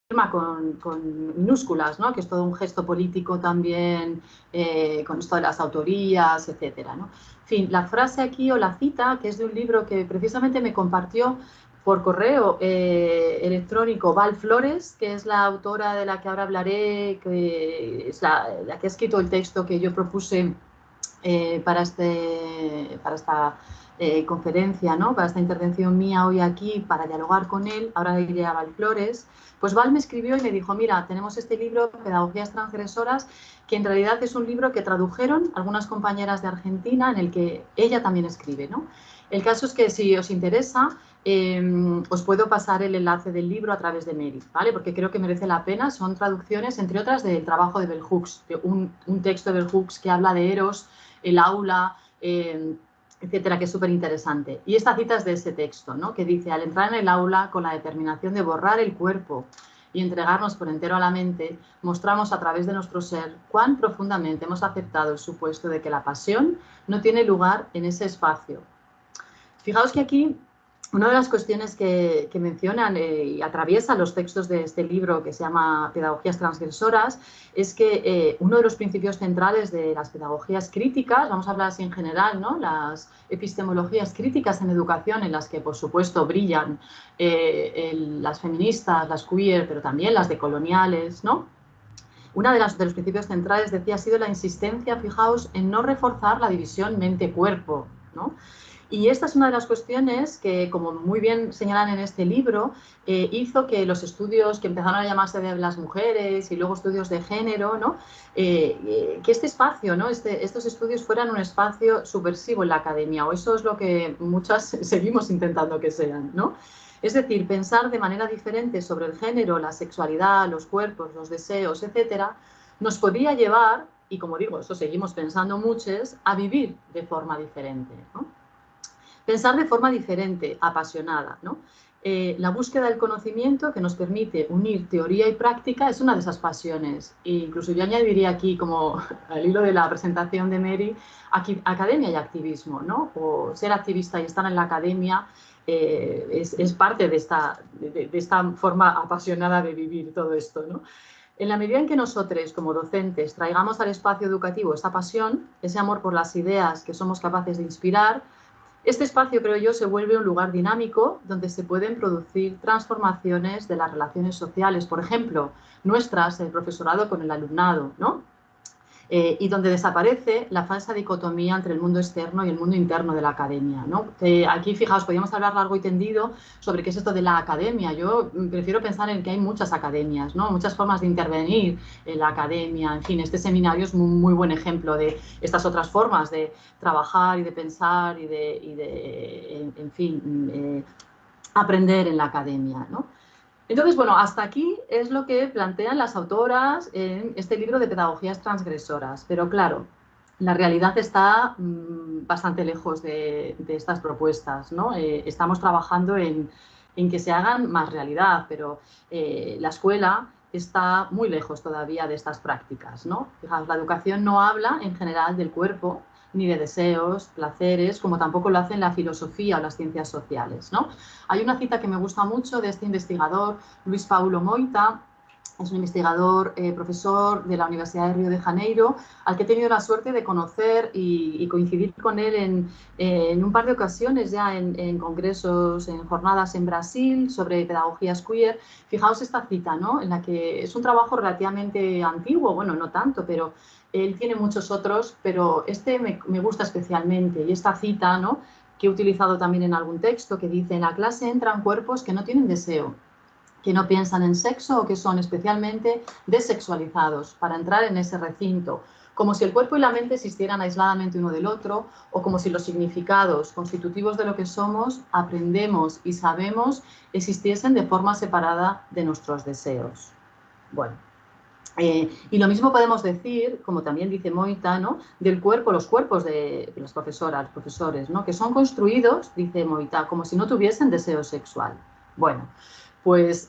firma con minúsculas, ¿no? Que es todo un gesto político también, con esto de las autorías, etcétera, ¿no? En fin, la frase aquí o la cita, que es de un libro que precisamente me compartió por correo electrónico Val Flores, que es la autora de la que ahora hablaré, que es la que ha escrito el texto que yo propuse para esta conferencia, ¿no? Para esta intervención mía hoy aquí, para dialogar con él. Ahora iré a Val Flores. Pues Val me escribió y me dijo, mira, tenemos este libro, Pedagogías Transgresoras, que en realidad es un libro que tradujeron algunas compañeras de Argentina, en el que ella también escribe, ¿no? El caso es que si os interesa, os puedo pasar el enlace del libro a través de Mary, ¿vale? Porque creo que merece la pena. Son traducciones, entre otras, del trabajo de Bell Hooks, un texto de Bell Hooks que habla de Eros, el aula, etcétera, que es súper interesante. Y esta cita es de ese texto, ¿no? Que dice, al entrar en el aula con la determinación de borrar el cuerpo y entregarnos por entero a la mente, mostramos a través de nuestro ser cuán profundamente hemos aceptado el supuesto de que la pasión no tiene lugar en ese espacio. Fijaos que aquí una de las cuestiones que mencionan y atraviesan los textos de este libro que se llama Pedagogías Transgresoras es que uno de los principios centrales de las pedagogías críticas, vamos a hablar así en general, ¿no? Las epistemologías críticas en educación, en las que por supuesto brillan las feministas, las queer, pero también las decoloniales, ¿no? Una de los principios centrales, decía, ha sido la insistencia, fijaos, en no reforzar la división mente-cuerpo, ¿no? Y esta es una de las cuestiones que, como muy bien señalan en este libro, hizo que los estudios que empezaron a llamarse de las mujeres y luego estudios de género, ¿no? Que este espacio, ¿no? Estos estudios fueran un espacio subversivo en la academia, o eso es lo que muchas seguimos intentando que sean, ¿no? Es decir, pensar de manera diferente sobre el género, la sexualidad, los cuerpos, los deseos, etcétera, nos podía llevar, y como digo, eso seguimos pensando muchos, a vivir de forma diferente, ¿no? Pensar de forma diferente, apasionada, ¿no? La búsqueda del conocimiento que nos permite unir teoría y práctica es una de esas pasiones. E incluso yo añadiría aquí, como al hilo de la presentación de Mary, aquí, academia y activismo, ¿no? O ser activista y estar en la academia es parte de esta forma apasionada de vivir todo esto, ¿no? En la medida en que nosotros, como docentes, traigamos al espacio educativo esa pasión, ese amor por las ideas que somos capaces de inspirar, este espacio, creo yo, se vuelve un lugar dinámico donde se pueden producir transformaciones de las relaciones sociales, por ejemplo, nuestras, el profesorado con el alumnado, ¿no? Y donde desaparece la falsa dicotomía entre el mundo externo y el mundo interno de la academia, ¿no? Aquí, fijaos, podríamos hablar largo y tendido sobre qué es esto de la academia. Yo prefiero pensar en que hay muchas academias, ¿no? Muchas formas de intervenir en la academia. En fin, este seminario es un muy buen ejemplo de estas otras formas de trabajar y de pensar y en fin, aprender en la academia, ¿no? Entonces, bueno, hasta aquí es lo que plantean las autoras en este libro de Pedagogías Transgresoras. Pero claro, la realidad está bastante lejos de estas propuestas, ¿no? Estamos trabajando en que se hagan más realidad, pero la escuela está muy lejos todavía de estas prácticas, ¿no? Fijaos, la educación no habla en general del cuerpo, ni de deseos, placeres, como tampoco lo hacen la filosofía o las ciencias sociales, ¿no? Hay una cita que me gusta mucho de este investigador, Luis Paulo Moita. Es un investigador, profesor de la Universidad de Río de Janeiro, al que he tenido la suerte de conocer y coincidir con él en un par de ocasiones ya en congresos, en jornadas en Brasil sobre pedagogías queer. Fijaos esta cita, ¿no? En la que es un trabajo relativamente antiguo, bueno, no tanto, pero él tiene muchos otros, pero este me gusta especialmente. Y esta cita, ¿no? Que he utilizado también en algún texto, que dice: en la clase entran cuerpos que no tienen deseo, que no piensan en sexo o que son especialmente desexualizados para entrar en ese recinto, como si el cuerpo y la mente existieran aisladamente uno del otro, o como si los significados constitutivos de lo que somos, aprendemos y sabemos existiesen de forma separada de nuestros deseos. Bueno, y lo mismo podemos decir, como también dice Moita, ¿no? Del cuerpo, los cuerpos de las profesoras, profesores, ¿no? Que son construidos, dice Moita, como si no tuviesen deseo sexual. Bueno, pues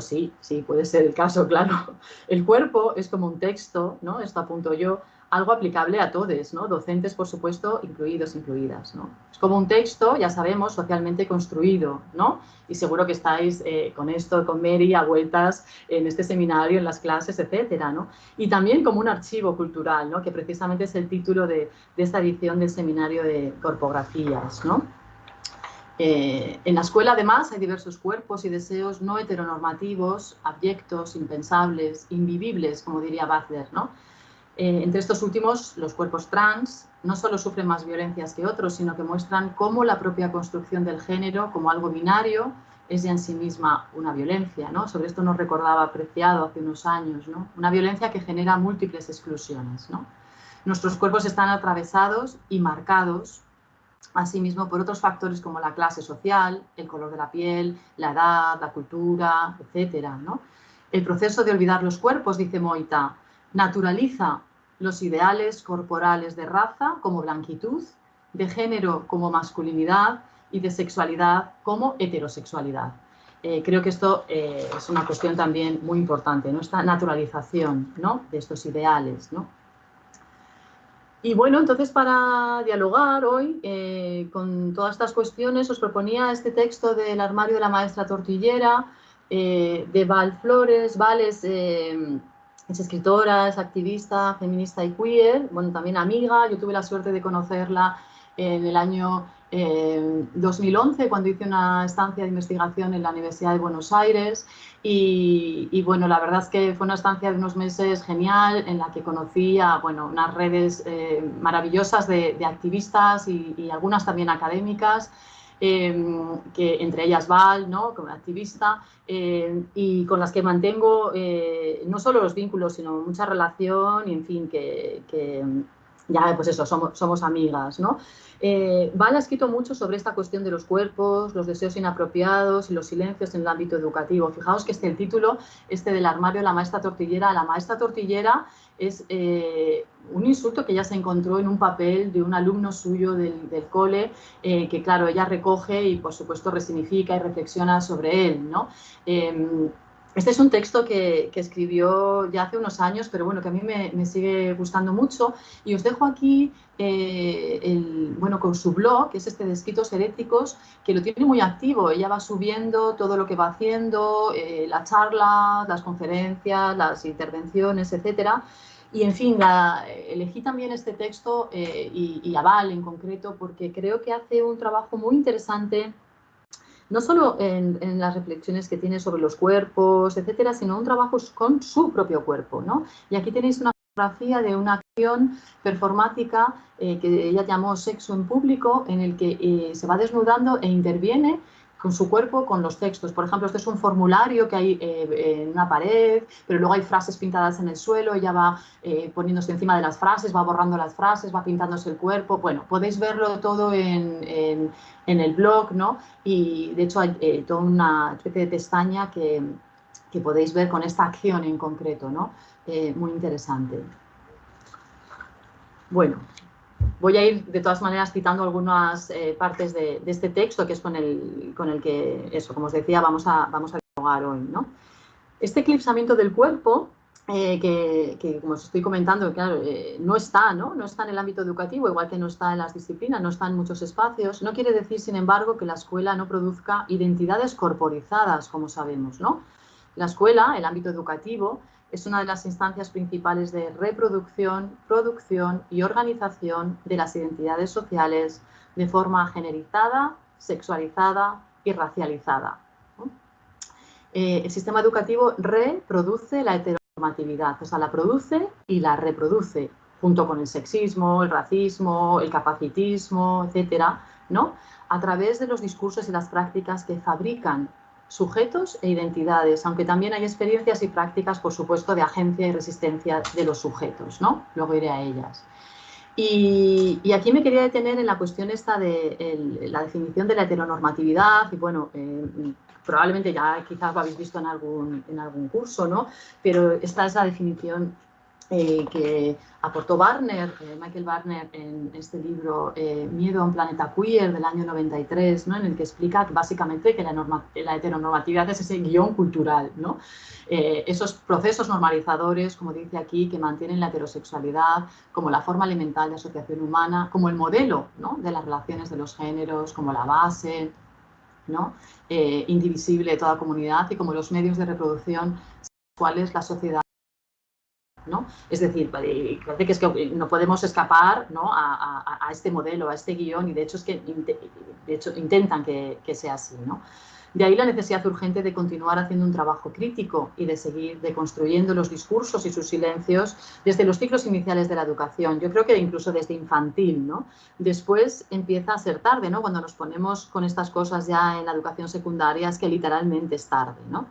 sí, puede ser el caso, claro. El cuerpo es como un texto, ¿no? Esto apunto yo, algo aplicable a todos, ¿no? Docentes, por supuesto, incluidos, incluidas, ¿no? Es como un texto, ya sabemos, socialmente construido, ¿no? Y seguro que estáis con esto, con Mary, a vueltas en este seminario, en las clases, etcétera, ¿no? Y también como un archivo cultural, ¿no? Que precisamente es el título de esta edición del seminario de corpografías, ¿no? En la escuela, además, hay diversos cuerpos y deseos no heteronormativos, abyectos, impensables, invivibles, como diría Butler, ¿no? Entre estos últimos, los cuerpos trans no solo sufren más violencias que otros, sino que muestran cómo la propia construcción del género como algo binario es ya en sí misma una violencia, ¿no? Sobre esto nos recordaba Preciado hace unos años, ¿no? Una violencia que genera múltiples exclusiones, ¿no? Nuestros cuerpos están atravesados y marcados asimismo por otros factores como la clase social, el color de la piel, la edad, la cultura, etcétera, ¿no? El proceso de olvidar los cuerpos, dice Moita, naturaliza los ideales corporales de raza como blanquitud, de género como masculinidad y de sexualidad como heterosexualidad. Creo que esto es una cuestión también muy importante, ¿no? Esta naturalización, ¿no? De estos ideales, ¿no? Y bueno, entonces para dialogar hoy con todas estas cuestiones os proponía este texto del armario de la maestra tortillera, de Val Flores. Val es escritora, es activista, feminista y queer, bueno, también amiga. Yo tuve la suerte de conocerla en el año 2011, cuando hice una estancia de investigación en la Universidad de Buenos Aires. Y bueno, la verdad es que fue una estancia de unos meses genial en la que conocí a, bueno, unas redes maravillosas de activistas y algunas también académicas, que entre ellas Val, ¿no? Como activista, y con las que mantengo no solo los vínculos, sino mucha relación y, en fin, que ya, pues eso, somos amigas, ¿no? Val ha escrito mucho sobre esta cuestión de los cuerpos, los deseos inapropiados y los silencios en el ámbito educativo. Fijaos que el título del armario de la maestra tortillera es un insulto que ella se encontró en un papel de un alumno suyo del cole, que claro, ella recoge y por supuesto resignifica y reflexiona sobre él, ¿no? Este es un texto que escribió ya hace unos años, pero bueno, que a mí me sigue gustando mucho, y os dejo aquí bueno, con su blog, que es este de escritos heréticos, que lo tiene muy activo. Ella va subiendo todo lo que va haciendo, las charlas, las conferencias, las intervenciones, etcétera. Y en fin, elegí también este texto y a Val en concreto porque creo que hace un trabajo muy interesante, no solo en las reflexiones que tiene sobre los cuerpos, etcétera, sino un trabajo con su propio cuerpo, ¿no? Y aquí tenéis una fotografía de una acción performática que ella llamó Sexo en Público, en el que se va desnudando e interviene con su cuerpo, con los textos. Por ejemplo, este es un formulario que hay en una pared, pero luego hay frases pintadas en el suelo, ella va poniéndose encima de las frases, va borrando las frases, va pintándose el cuerpo. Bueno, podéis verlo todo en el blog, ¿no? Y de hecho hay toda una especie de pestaña que podéis ver con esta acción en concreto, ¿no? Muy interesante. Bueno, voy a ir de todas maneras citando algunas partes de este texto, que es con el que, eso, como os decía, vamos a dialogar hoy, ¿no? Este eclipsamiento del cuerpo, que como os estoy comentando, claro, no está en el ámbito educativo, igual que no está en las disciplinas, no está en muchos espacios, no quiere decir, sin embargo, que la escuela no produzca identidades corporizadas, como sabemos, ¿no? La escuela, el ámbito educativo, es una de las instancias principales de reproducción, producción y organización de las identidades sociales de forma generizada, sexualizada y racializada, ¿no? El sistema educativo reproduce la heteronormatividad, o sea, la produce y la reproduce, junto con el sexismo, el racismo, el capacitismo, etcétera, ¿no? A través de los discursos y las prácticas que fabrican sujetos e identidades, aunque también hay experiencias y prácticas, por supuesto, de agencia y resistencia de los sujetos, ¿no? Luego iré a ellas. Y aquí me quería detener en la cuestión esta de la definición de la heteronormatividad, y bueno, probablemente ya quizás lo habéis visto en algún curso, ¿no? Pero esta es la definición que aportó Barner, Michael Barner, en este libro Miedo a un planeta queer del año 93, ¿no? En el que explica que básicamente que la heteronormatividad es ese guión cultural, ¿no? Esos procesos normalizadores, como dice aquí, que mantienen la heterosexualidad como la forma elemental de asociación humana, como el modelo, ¿no? De las relaciones de los géneros, como la base, ¿no? Indivisible de toda comunidad, y como los medios de reproducción sexuales la sociedad, ¿no? Es decir, parece que es que no podemos escapar, ¿no? a este modelo, a este guión, y de hecho es que intentan que sea así, ¿no? De ahí la necesidad urgente de continuar haciendo un trabajo crítico y de seguir deconstruyendo los discursos y sus silencios desde los ciclos iniciales de la educación. Yo creo que incluso desde infantil, ¿no? Después empieza a ser tarde, ¿no? Cuando nos ponemos con estas cosas ya en la educación secundaria, es que literalmente es tarde, ¿no?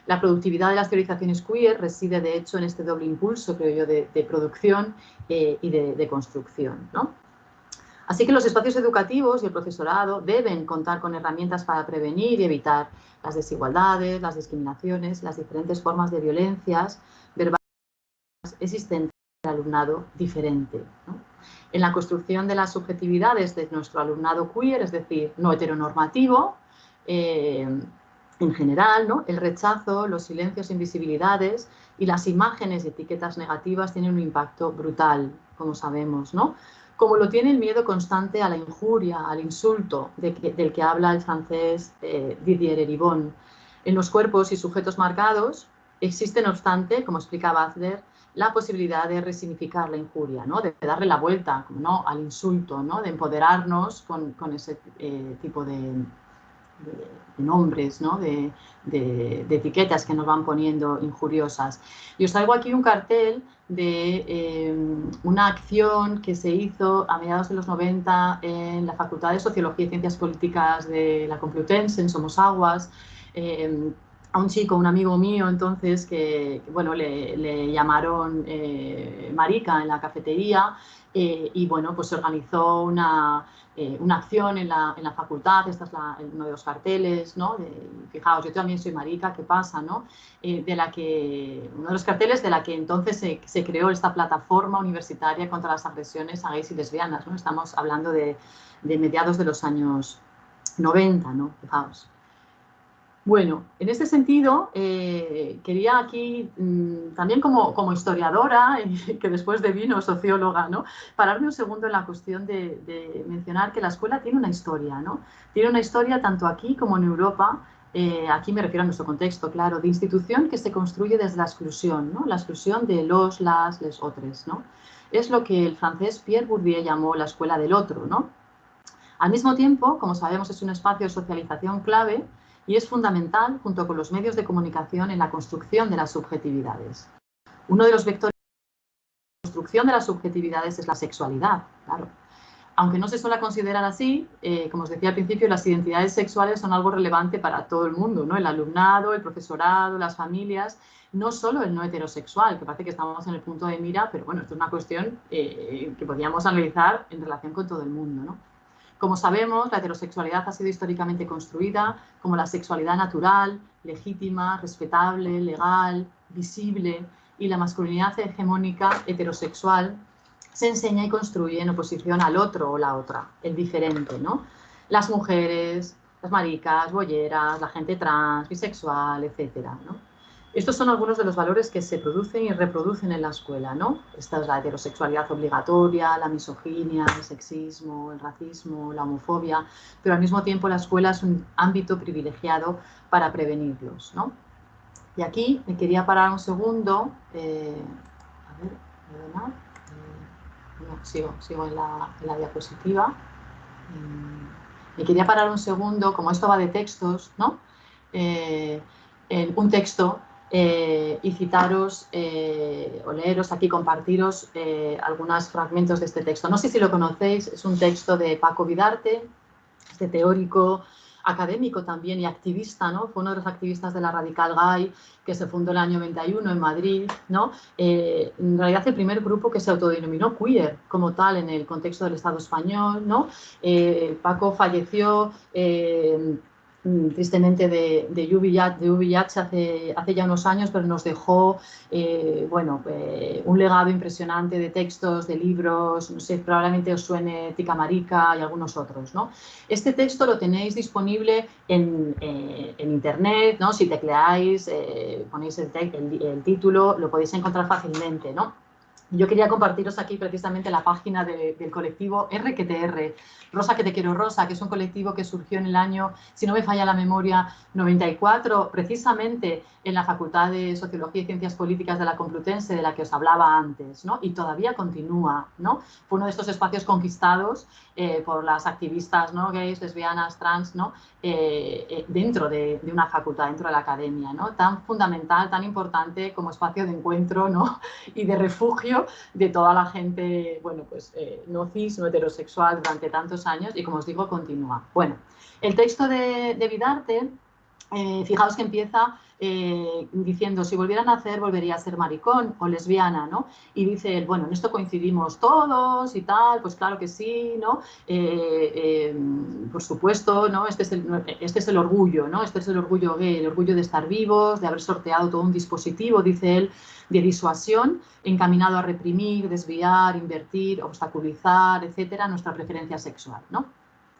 La productividad de las teorizaciones queer reside, de hecho, en este doble impulso, creo yo, de producción y de construcción, ¿no? Así que los espacios educativos y el profesorado deben contar con herramientas para prevenir y evitar las desigualdades, las discriminaciones, las diferentes formas de violencias verbales existentes en el alumnado diferente, ¿no? En la construcción de las subjetividades de nuestro alumnado queer, es decir, no heteronormativo, en general, ¿no? El rechazo, los silencios, invisibilidades y las imágenes y etiquetas negativas tienen un impacto brutal, como sabemos, ¿no? Como lo tiene el miedo constante a la injuria, al insulto, del que habla el francés Didier Eribon. En los cuerpos y sujetos marcados existe, no obstante, como explica Butler, la posibilidad de resignificar la injuria, ¿no? De darle la vuelta, ¿no? Al insulto, ¿no? De empoderarnos con ese tipo de nombres, ¿no? de etiquetas que nos van poniendo injuriosas. Y os traigo aquí un cartel de una acción que se hizo a mediados de los 90 en la Facultad de Sociología y Ciencias Políticas de la Complutense, en Somosaguas, a un chico, un amigo mío, entonces, que bueno, le llamaron marica en la cafetería, y bueno, pues se organizó una acción en la facultad. Esta es uno de los carteles, ¿no? Fijaos, yo también soy marica, ¿qué pasa, no? Uno de los carteles de la que entonces se creó esta plataforma universitaria contra las agresiones a gays y lesbianas, ¿no? Estamos hablando de mediados de los años 90, ¿no? Fijaos. Bueno, en este sentido, quería aquí, también como historiadora, que después devino socióloga, ¿no? Pararme un segundo en la cuestión de mencionar que la escuela tiene una historia, ¿no? Tiene una historia tanto aquí como en Europa. Aquí me refiero a nuestro contexto, claro, de institución que se construye desde la exclusión, ¿no? La exclusión de los, las, les, otres, ¿no? Es lo que el francés Pierre Bourdieu llamó la escuela del otro, ¿no? Al mismo tiempo, como sabemos, es un espacio de socialización clave y es fundamental, junto con los medios de comunicación, en la construcción de las subjetividades. Uno de los vectores de construcción de las subjetividades es la sexualidad, claro. Aunque no se suele considerar así, como os decía al principio, las identidades sexuales son algo relevante para todo el mundo, ¿no? El alumnado, el profesorado, las familias, no solo el no heterosexual, que parece que estamos en el punto de mira, pero bueno, esto es una cuestión que podríamos analizar en relación con todo el mundo, ¿no? Como sabemos, la heterosexualidad ha sido históricamente construida como la sexualidad natural, legítima, respetable, legal, visible, y la masculinidad hegemónica heterosexual se enseña y construye en oposición al otro o la otra, el diferente, ¿no? Las mujeres, las maricas, bolleras, la gente trans, bisexual, etcétera, ¿no? Estos son algunos de los valores que se producen y reproducen en la escuela, ¿no? Esta es la heterosexualidad obligatoria, la misoginia, el sexismo, el racismo, la homofobia, pero al mismo tiempo la escuela es un ámbito privilegiado para prevenirlos, ¿no? Y aquí me quería parar un segundo, a ver, ¿verdad? No, sigo en la diapositiva. Me quería parar un segundo, como esto va de textos, ¿no? En un texto y citaros o leeros aquí, compartiros algunos fragmentos de este texto. No sé si lo conocéis, es un texto de Paco Vidarte, este teórico académico también y activista, ¿no? Fue uno de los activistas de la Radical Gay, que se fundó en el año 91 en Madrid, ¿no? En realidad el primer grupo que se autodenominó queer como tal en el contexto del Estado español, ¿no? Paco falleció tristemente de VIH hace ya unos años, pero nos dejó un legado impresionante de textos, de libros, no sé, probablemente os suene Tica Marica y algunos otros, ¿no? Este texto lo tenéis disponible en internet, ¿no? Si tecleáis, ponéis el título, lo podéis encontrar fácilmente, ¿no? Yo quería compartiros aquí precisamente la página del colectivo RQTR, Rosa que te quiero Rosa, que es un colectivo que surgió en el año, si no me falla la memoria, 94, precisamente en la Facultad de Sociología y Ciencias Políticas de la Complutense, de la que os hablaba antes, ¿no? Y todavía continúa, ¿no? Fue uno de estos espacios conquistados por las activistas, ¿no? Gays, lesbianas, trans, ¿no? Dentro de una facultad, dentro de la academia, ¿no? Tan fundamental, tan importante como espacio de encuentro, ¿no? Y de refugio de toda la gente, bueno, pues no cis, no heterosexual durante tantos años y, como os digo, continúa. Bueno, el texto de Bidarte, fijaos que empieza diciendo, si volviera a nacer volvería a ser maricón o lesbiana, ¿no? Y dice él, bueno, en esto coincidimos todos y tal, pues claro que sí, ¿no? Por supuesto, ¿no? Este es el orgullo, ¿no? Este es el orgullo gay, el orgullo de estar vivos, de haber sorteado todo un dispositivo, dice él, de disuasión encaminado a reprimir, desviar, invertir, obstaculizar, etcétera, nuestra preferencia sexual, ¿no?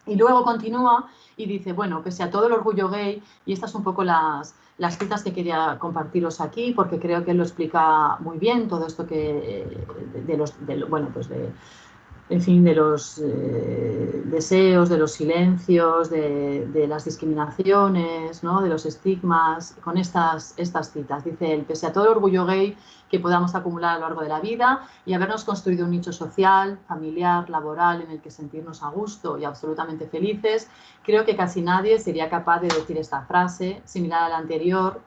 Y luego continúa y dice, bueno, pese a todo el orgullo gay, y estas son un poco las citas que quería compartiros aquí, porque creo que él lo explica muy bien, todo esto que en fin, de los deseos, de los silencios, de las discriminaciones, ¿no? De los estigmas, con estas citas. Dice él, pese a todo el orgullo gay que podamos acumular a lo largo de la vida y habernos construido un nicho social, familiar, laboral, en el que sentirnos a gusto y absolutamente felices, creo que casi nadie sería capaz de decir esta frase, similar a la anterior.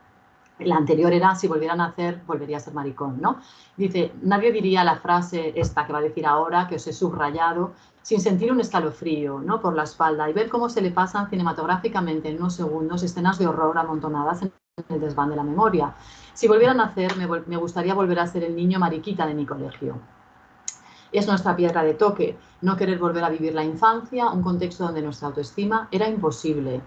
La anterior era, si volvieran a nacer, volvería a ser maricón, ¿no? Dice, nadie diría la frase esta que va a decir ahora, que os he subrayado, sin sentir un escalofrío, ¿no? Por la espalda y ver cómo se le pasan cinematográficamente en unos segundos escenas de horror amontonadas en el desván de la memoria. Si volviera a nacer, me gustaría volver a ser el niño mariquita de mi colegio. Es nuestra piedra de toque, no querer volver a vivir la infancia, un contexto donde nuestra autoestima era imposible.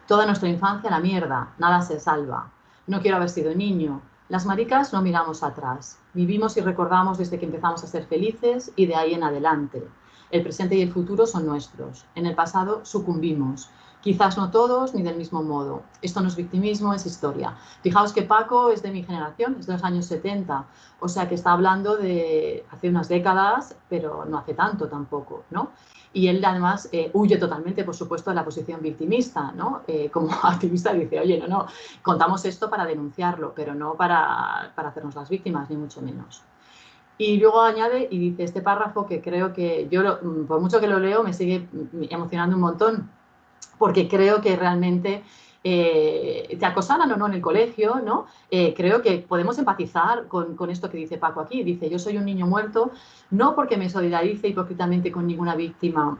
Toda nuestra infancia a la mierda, nada se salva. No quiero haber sido niño. Las maricas no miramos atrás. Vivimos y recordamos desde que empezamos a ser felices y de ahí en adelante. El presente y el futuro son nuestros. En el pasado sucumbimos. Quizás no todos ni del mismo modo. Esto no es victimismo, es historia. Fijaos que Paco es de mi generación, es de los años 70. O sea que está hablando de hace unas décadas, pero no hace tanto tampoco, ¿no? Y él además huye totalmente, por supuesto, de la posición victimista, ¿no? Como activista dice, oye, no, contamos esto para denunciarlo, pero no para hacernos las víctimas, ni mucho menos. Y luego añade y dice este párrafo que creo que yo, por mucho que lo leo, me sigue emocionando un montón, porque creo que realmente te acosaran o no en el colegio, ¿no? Creo que podemos empatizar con esto que dice Paco aquí. Dice, yo soy un niño muerto, no porque me solidarice hipócritamente con ninguna víctima.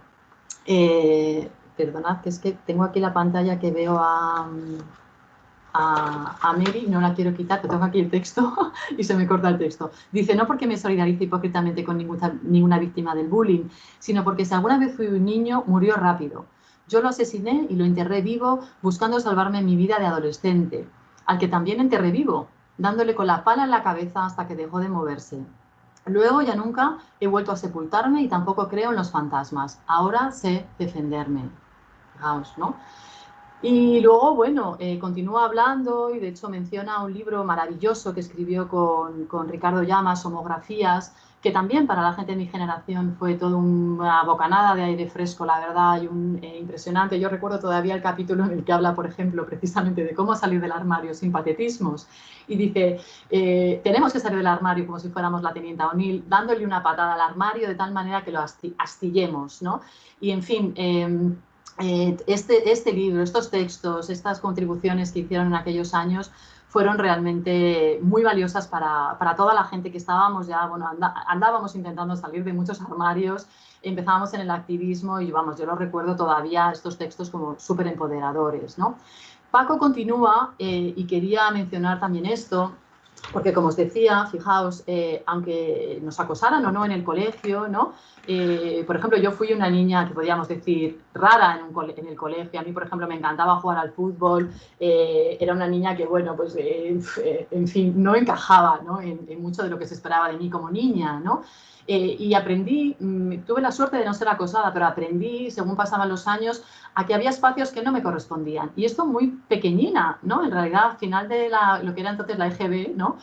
Perdonad, que es que tengo aquí la pantalla que veo a Mary, no la quiero quitar, pero tengo aquí el texto y se me corta el texto. Dice, no porque me solidarice hipócritamente con ninguna víctima del bullying, sino porque si alguna vez fui un niño, murió rápido. Yo lo asesiné y lo enterré vivo buscando salvarme mi vida de adolescente, al que también enterré vivo, dándole con la pala en la cabeza hasta que dejó de moverse. Luego ya nunca he vuelto a sepultarme y tampoco creo en los fantasmas. Ahora sé defenderme. Fijaos, ¿no? Y luego, bueno, continúa hablando y de hecho menciona un libro maravilloso que escribió con Ricardo Llamas, Homografías, que también para la gente de mi generación fue toda una bocanada de aire fresco, la verdad, y impresionante. Yo recuerdo todavía el capítulo en el que habla, por ejemplo, precisamente de cómo salir del armario sin patetismos. Y dice, tenemos que salir del armario como si fuéramos la tenienta O'Neill, dándole una patada al armario de tal manera que lo astillemos, ¿no? Y en fin... este libro, estos textos, estas contribuciones que hicieron en aquellos años fueron realmente muy valiosas para toda la gente que estábamos ya, bueno, andábamos intentando salir de muchos armarios, empezábamos en el activismo y vamos, yo lo recuerdo todavía estos textos como súper empoderadores, ¿no? Paco continúa y quería mencionar también esto, Porque, como os decía, fijaos, aunque nos acosaran o no en el colegio, ¿no? Por ejemplo, yo fui una niña que podríamos decir rara en el colegio. A mí, por ejemplo, me encantaba jugar al fútbol. Era una niña que, bueno, pues, en fin, no encajaba, ¿no? En mucho de lo que se esperaba de mí como niña, ¿no? Y aprendí, tuve la suerte de no ser acosada, pero aprendí, según pasaban los años, a que había espacios que no me correspondían. Y esto muy pequeñina, ¿no? En realidad, al final de lo que era entonces la EGB, ¿no?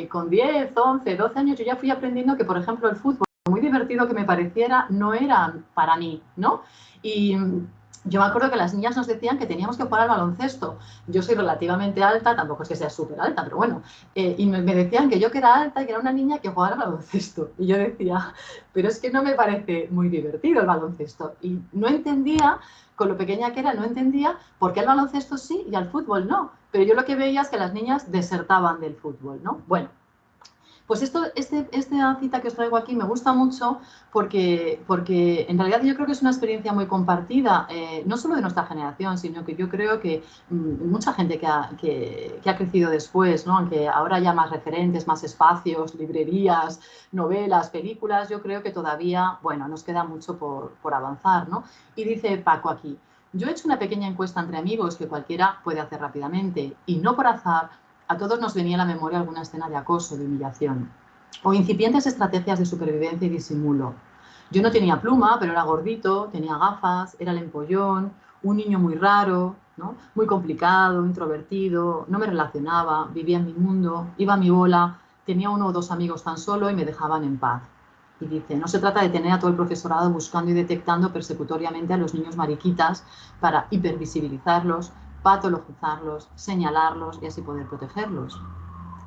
Con 10, 11, 12 años yo ya fui aprendiendo que, por ejemplo, el fútbol, muy divertido que me pareciera, no era para mí, ¿no? Y yo me acuerdo que las niñas nos decían que teníamos que jugar al baloncesto. Yo soy relativamente alta, tampoco es que sea súper alta, pero bueno. Y me decían que yo que era alta y que era una niña que jugara al baloncesto. Y yo decía, pero es que no me parece muy divertido el baloncesto. Y no entendía, con lo pequeña que era, no entendía por qué el baloncesto sí y al fútbol no. Pero yo lo que veía es que las niñas desertaban del fútbol, ¿no? Bueno, pues esta cita que os traigo aquí me gusta mucho porque en realidad yo creo que es una experiencia muy compartida, no solo de nuestra generación, sino que yo creo que mucha gente que ha crecido después, ¿no? Aunque ahora haya más referentes, más espacios, librerías, novelas, películas, yo creo que todavía, bueno, nos queda mucho por avanzar, ¿no? Y dice Paco aquí, yo he hecho una pequeña encuesta entre amigos que cualquiera puede hacer rápidamente y no por azar a todos nos venía a la memoria alguna escena de acoso, de humillación, o incipientes estrategias de supervivencia y disimulo. Yo no tenía pluma, pero era gordito, tenía gafas, era el empollón, un niño muy raro, ¿no? Muy complicado, introvertido, no me relacionaba, vivía en mi mundo, iba a mi bola, tenía uno o dos amigos tan solo y me dejaban en paz. Y dice, no se trata de tener a todo el profesorado buscando y detectando persecutoriamente a los niños mariquitas para hipervisibilizarlos, patologizarlos, señalarlos y así poder protegerlos.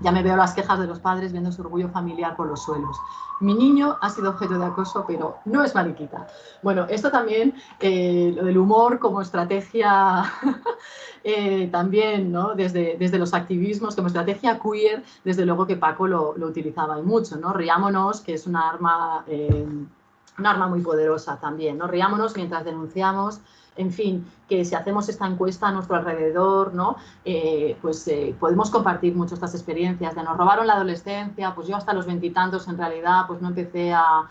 Ya me veo las quejas de los padres viendo su orgullo familiar por los suelos. Mi niño ha sido objeto de acoso, pero no es mariquita. Bueno, esto también, lo del humor como estrategia también, ¿no? Desde los activismos, como estrategia queer, desde luego que Paco lo utilizaba y mucho, ¿no? Riámonos, que es un arma muy poderosa también, ¿no? Riámonos mientras denunciamos, en fin, que si hacemos esta encuesta a nuestro alrededor, ¿no? Podemos compartir mucho estas experiencias de nos robaron la adolescencia, pues yo hasta los veintitantos en realidad pues no empecé a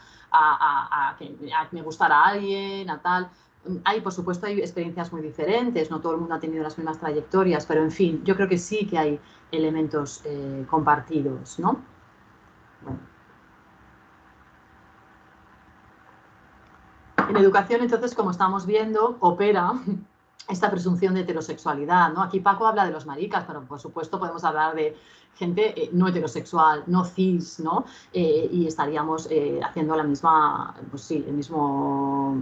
que me gustara alguien, a tal. Por supuesto, hay experiencias muy diferentes, no todo el mundo ha tenido las mismas trayectorias, pero en fin, yo creo que sí que hay elementos compartidos, ¿no? Bueno. En educación, entonces, como estamos viendo, opera esta presunción de heterosexualidad, ¿no? Aquí Paco habla de los maricas, pero por supuesto podemos hablar de gente no heterosexual, no cis, ¿no? Y estaríamos haciendo la misma, pues sí, el mismo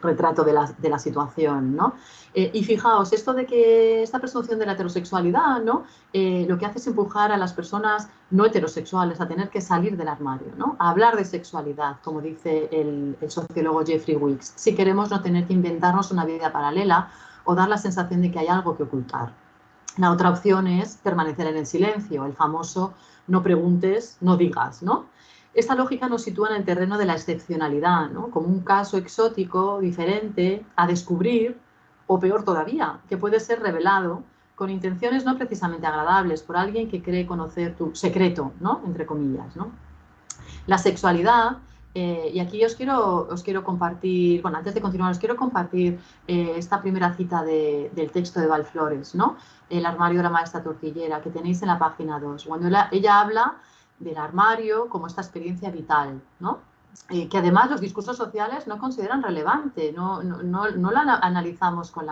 retrato de la situación, ¿no? Y fijaos, esto de que esta presunción de la heterosexualidad, ¿no? Lo que hace es empujar a las personas no heterosexuales a tener que salir del armario, ¿no? A hablar de sexualidad, como dice el sociólogo Jeffrey Wicks, si queremos no tener que inventarnos una vida paralela o dar la sensación de que hay algo que ocultar. La otra opción es permanecer en el silencio, el famoso no preguntes, no digas, ¿no? Esta lógica nos sitúa en el terreno de la excepcionalidad, ¿no? Como un caso exótico, diferente, a descubrir, o peor todavía, que puede ser revelado con intenciones no precisamente agradables por alguien que cree conocer tu secreto, ¿no? Entre comillas, ¿no? La sexualidad, y aquí os quiero compartir, bueno, antes de continuar, os quiero compartir esta primera cita del texto de Valflores, ¿no? El armario de la maestra tortillera, que tenéis en la página 2. Cuando ella habla del armario como esta experiencia vital, ¿no? Que además los discursos sociales no consideran relevante, no la analizamos con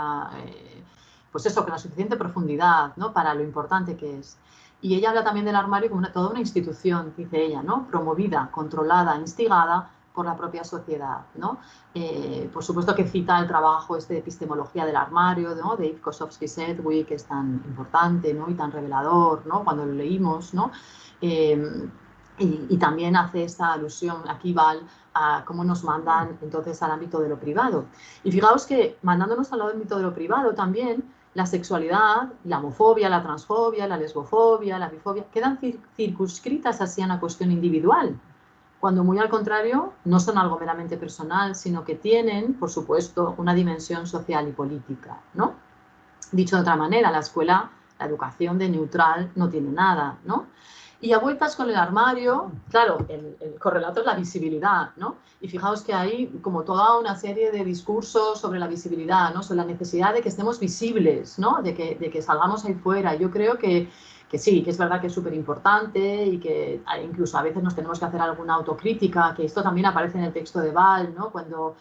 pues eso, con la suficiente profundidad, ¿no? Para lo importante que es. Y ella habla también del armario como toda una institución, dice ella, ¿no? Promovida, controlada, instigada por la propia sociedad, ¿no? Por supuesto que cita el trabajo de epistemología del armario, ¿no? De Yves Kosofsky-Sedgwick, que es tan importante, ¿no? Y tan revelador, ¿no? Cuando lo leímos, ¿no? Y también hace esta alusión, aquí Val, a cómo nos mandan entonces al ámbito de lo privado. Y fijaos que mandándonos al ámbito de lo privado también, la sexualidad, la homofobia, la transfobia, la lesbofobia, la bifobia, quedan circunscritas así a una cuestión individual, cuando muy al contrario no son algo meramente personal, sino que tienen, por supuesto, una dimensión social y política, ¿no? Dicho de otra manera, la escuela La educación de neutral no tiene nada, ¿no? Y a vueltas con el armario, claro, el correlato es la visibilidad, ¿no? Y fijaos que hay como toda una serie de discursos sobre la visibilidad, ¿no? Sobre la necesidad de que estemos visibles, ¿no? De que salgamos ahí fuera. Yo creo que sí, que es verdad que es súper importante y que incluso a veces nos tenemos que hacer alguna autocrítica, que esto también aparece en el texto de Val, ¿no? Cuando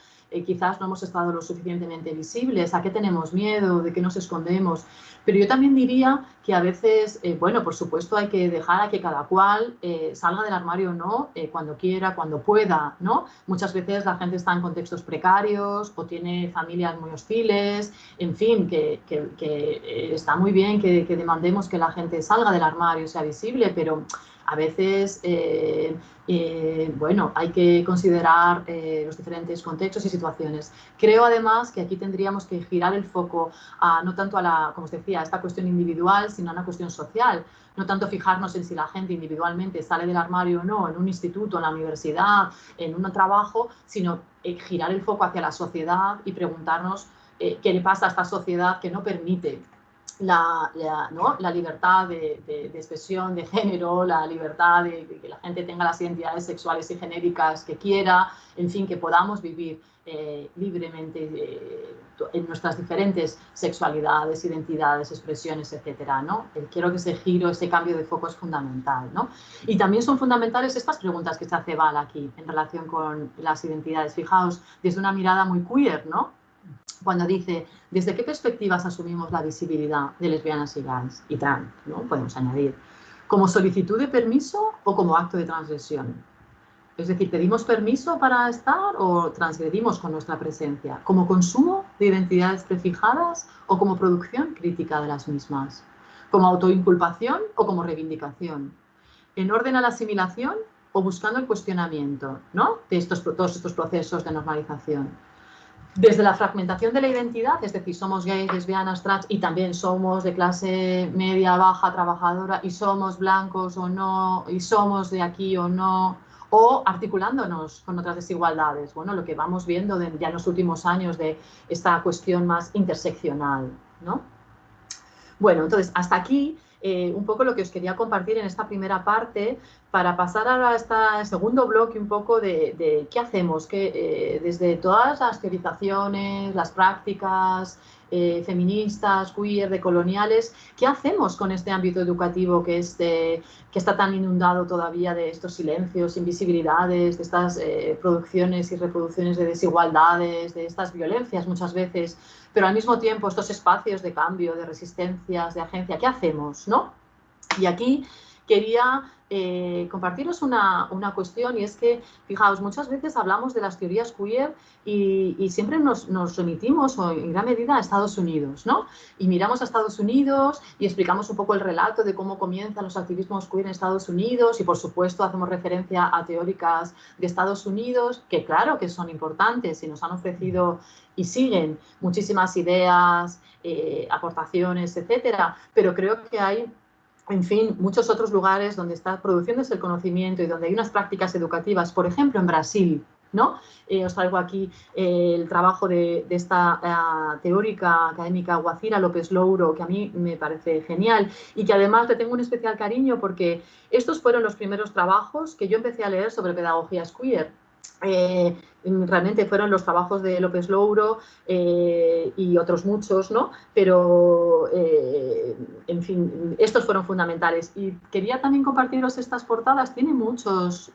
quizás no hemos estado lo suficientemente visibles, a qué tenemos miedo, de qué nos escondemos. Pero yo también diría que a veces, bueno, por supuesto hay que dejar a que cada cual salga del armario o no, cuando quiera, cuando pueda, ¿no? Muchas veces la gente está en contextos precarios o tiene familias muy hostiles, en fin, que está muy bien que demandemos que la gente salga del armario, sea visible, pero a veces, bueno, hay que considerar los diferentes contextos y situaciones. Creo además que aquí tendríamos que girar el foco no tanto como os decía, a esta cuestión individual, sino a una cuestión social. No tanto fijarnos en si la gente individualmente sale del armario o no, en un instituto, en la universidad, en un trabajo, sino girar el foco hacia la sociedad y preguntarnos qué le pasa a esta sociedad que no permite ¿no? La libertad de expresión de género, la libertad de que la gente tenga las identidades sexuales y genéricas que quiera, en fin, que podamos vivir libremente en nuestras diferentes sexualidades, identidades, expresiones, etcétera, ¿no? Quiero que ese giro, ese cambio de foco es fundamental, ¿no? Y también son fundamentales estas preguntas que se hace Val aquí en relación con las identidades. Fijaos, desde una mirada muy queer, ¿no? Cuando dice, ¿desde qué perspectivas asumimos la visibilidad de lesbianas y gays y trans? ¿No? Podemos añadir, ¿como solicitud de permiso o como acto de transgresión? Es decir, ¿pedimos permiso para estar o transgredimos con nuestra presencia? ¿Como consumo de identidades prefijadas o como producción crítica de las mismas? ¿Como autoinculpación o como reivindicación? ¿En orden a la asimilación o buscando el cuestionamiento, ¿no? De todos estos procesos de normalización? Desde la fragmentación de la identidad, es decir, somos gays, lesbianas, trans y también somos de clase media, baja, trabajadora y somos blancos o no, y somos de aquí o no, o articulándonos con otras desigualdades. Bueno, lo que vamos viendo ya en los últimos años de esta cuestión más interseccional, ¿no? Bueno, entonces, hasta aquí un poco lo que os quería compartir en esta primera parte para pasar ahora a este segundo bloque un poco de qué hacemos, desde todas las teorizaciones, las prácticas feministas, queer, decoloniales, ¿qué hacemos con este ámbito educativo que está tan inundado todavía de estos silencios, invisibilidades, de estas producciones y reproducciones de desigualdades, de estas violencias muchas veces, pero al mismo tiempo estos espacios de cambio, de resistencias, de agencia, ¿qué hacemos, no? Y aquí quería compartiros una cuestión, y es que, fijaos, muchas veces hablamos de las teorías queer y siempre nos remitimos en gran medida a Estados Unidos, ¿no? Y miramos a Estados Unidos y explicamos un poco el relato de cómo comienzan los activismos queer en Estados Unidos y, por supuesto, hacemos referencia a teóricas de Estados Unidos, que claro que son importantes y nos han ofrecido y siguen muchísimas ideas, aportaciones, etcétera, pero creo que hay, en fin, muchos otros lugares donde está produciéndose el conocimiento y donde hay unas prácticas educativas, por ejemplo, en Brasil, ¿no? Os traigo aquí el trabajo de esta teórica académica Guacira López Louro, que a mí me parece genial y que además le tengo un especial cariño porque estos fueron los primeros trabajos que yo empecé a leer sobre pedagogías queer. Realmente fueron los trabajos de López Louro y otros muchos, ¿no? Pero, en fin, estos fueron fundamentales. Y quería también compartiros estas portadas. Tiene muchos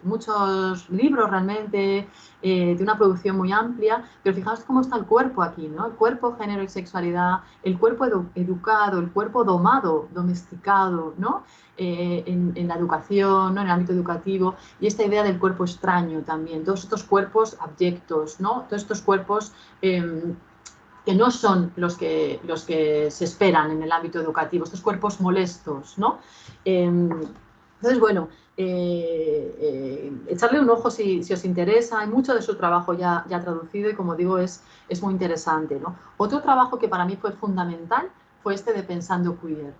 libros realmente de una producción muy amplia, pero fijaos cómo está el cuerpo aquí, ¿no? El cuerpo, género y sexualidad, el cuerpo educado, el cuerpo domado, domesticado, ¿no? En la educación, ¿no? En el ámbito educativo, y esta idea del cuerpo extraño también, todos estos cuerpos abyectos, ¿no? Todos estos cuerpos que no son los que se esperan en el ámbito educativo, estos cuerpos molestos, ¿no? Entonces, bueno, echarle un ojo si os interesa. Hay mucho de su trabajo ya traducido y, como digo, es muy interesante, ¿no? Otro trabajo que para mí fue fundamental fue este de Pensando Queer.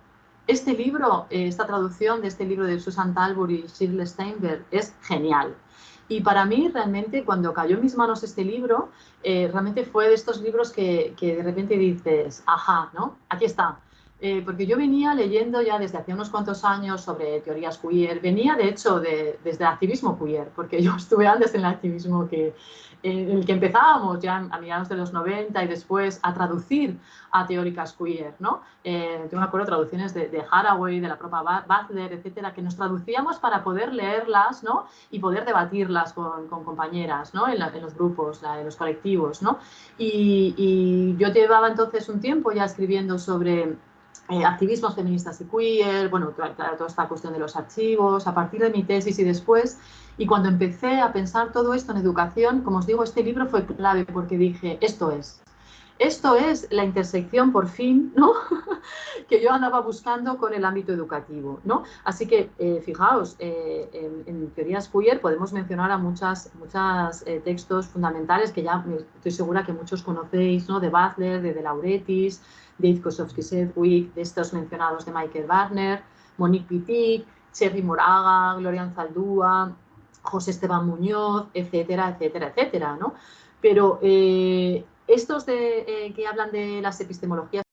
Este libro, esta traducción de este libro de Susan Talbot y Shirley Steinberg es genial. Y para mí, realmente, cuando cayó en mis manos este libro, realmente fue de estos libros que de repente dices, ajá, ¿no? Aquí está. porque yo venía leyendo ya desde hace unos cuantos años sobre teorías queer, venía de hecho desde el activismo queer, porque yo estuve antes en el activismo en el que empezábamos ya a mediados de los 90 y después a traducir a teóricas queer, ¿no? Yo me acuerdo traducciones de Haraway, de la propia Butler, etcétera, que nos traducíamos para poder leerlas, ¿no? Y poder debatirlas con compañeras, ¿no? En los grupos, en los colectivos, ¿no? Y yo llevaba entonces un tiempo ya escribiendo sobre activismos feministas y queer, bueno, claro, toda esta cuestión de los archivos, a partir de mi tesis y después. Y cuando empecé a pensar todo esto en educación, como os digo, este libro fue clave porque dije, esto es la intersección por fin, ¿no? que yo andaba buscando con el ámbito educativo, ¿no? Así que, fijaos, en teorías queer podemos mencionar a muchos textos fundamentales que ya estoy segura que muchos conocéis, ¿no? De Butler, de Lauretis, Dave Kosofsky-Sedgwick, de estos mencionados de Michael Warner, Monique Wittig, Cherry Moraga, Gloria Anzaldúa, José Esteban Muñoz, etcétera, etcétera, etcétera, ¿no? Pero estos que hablan de las epistemologías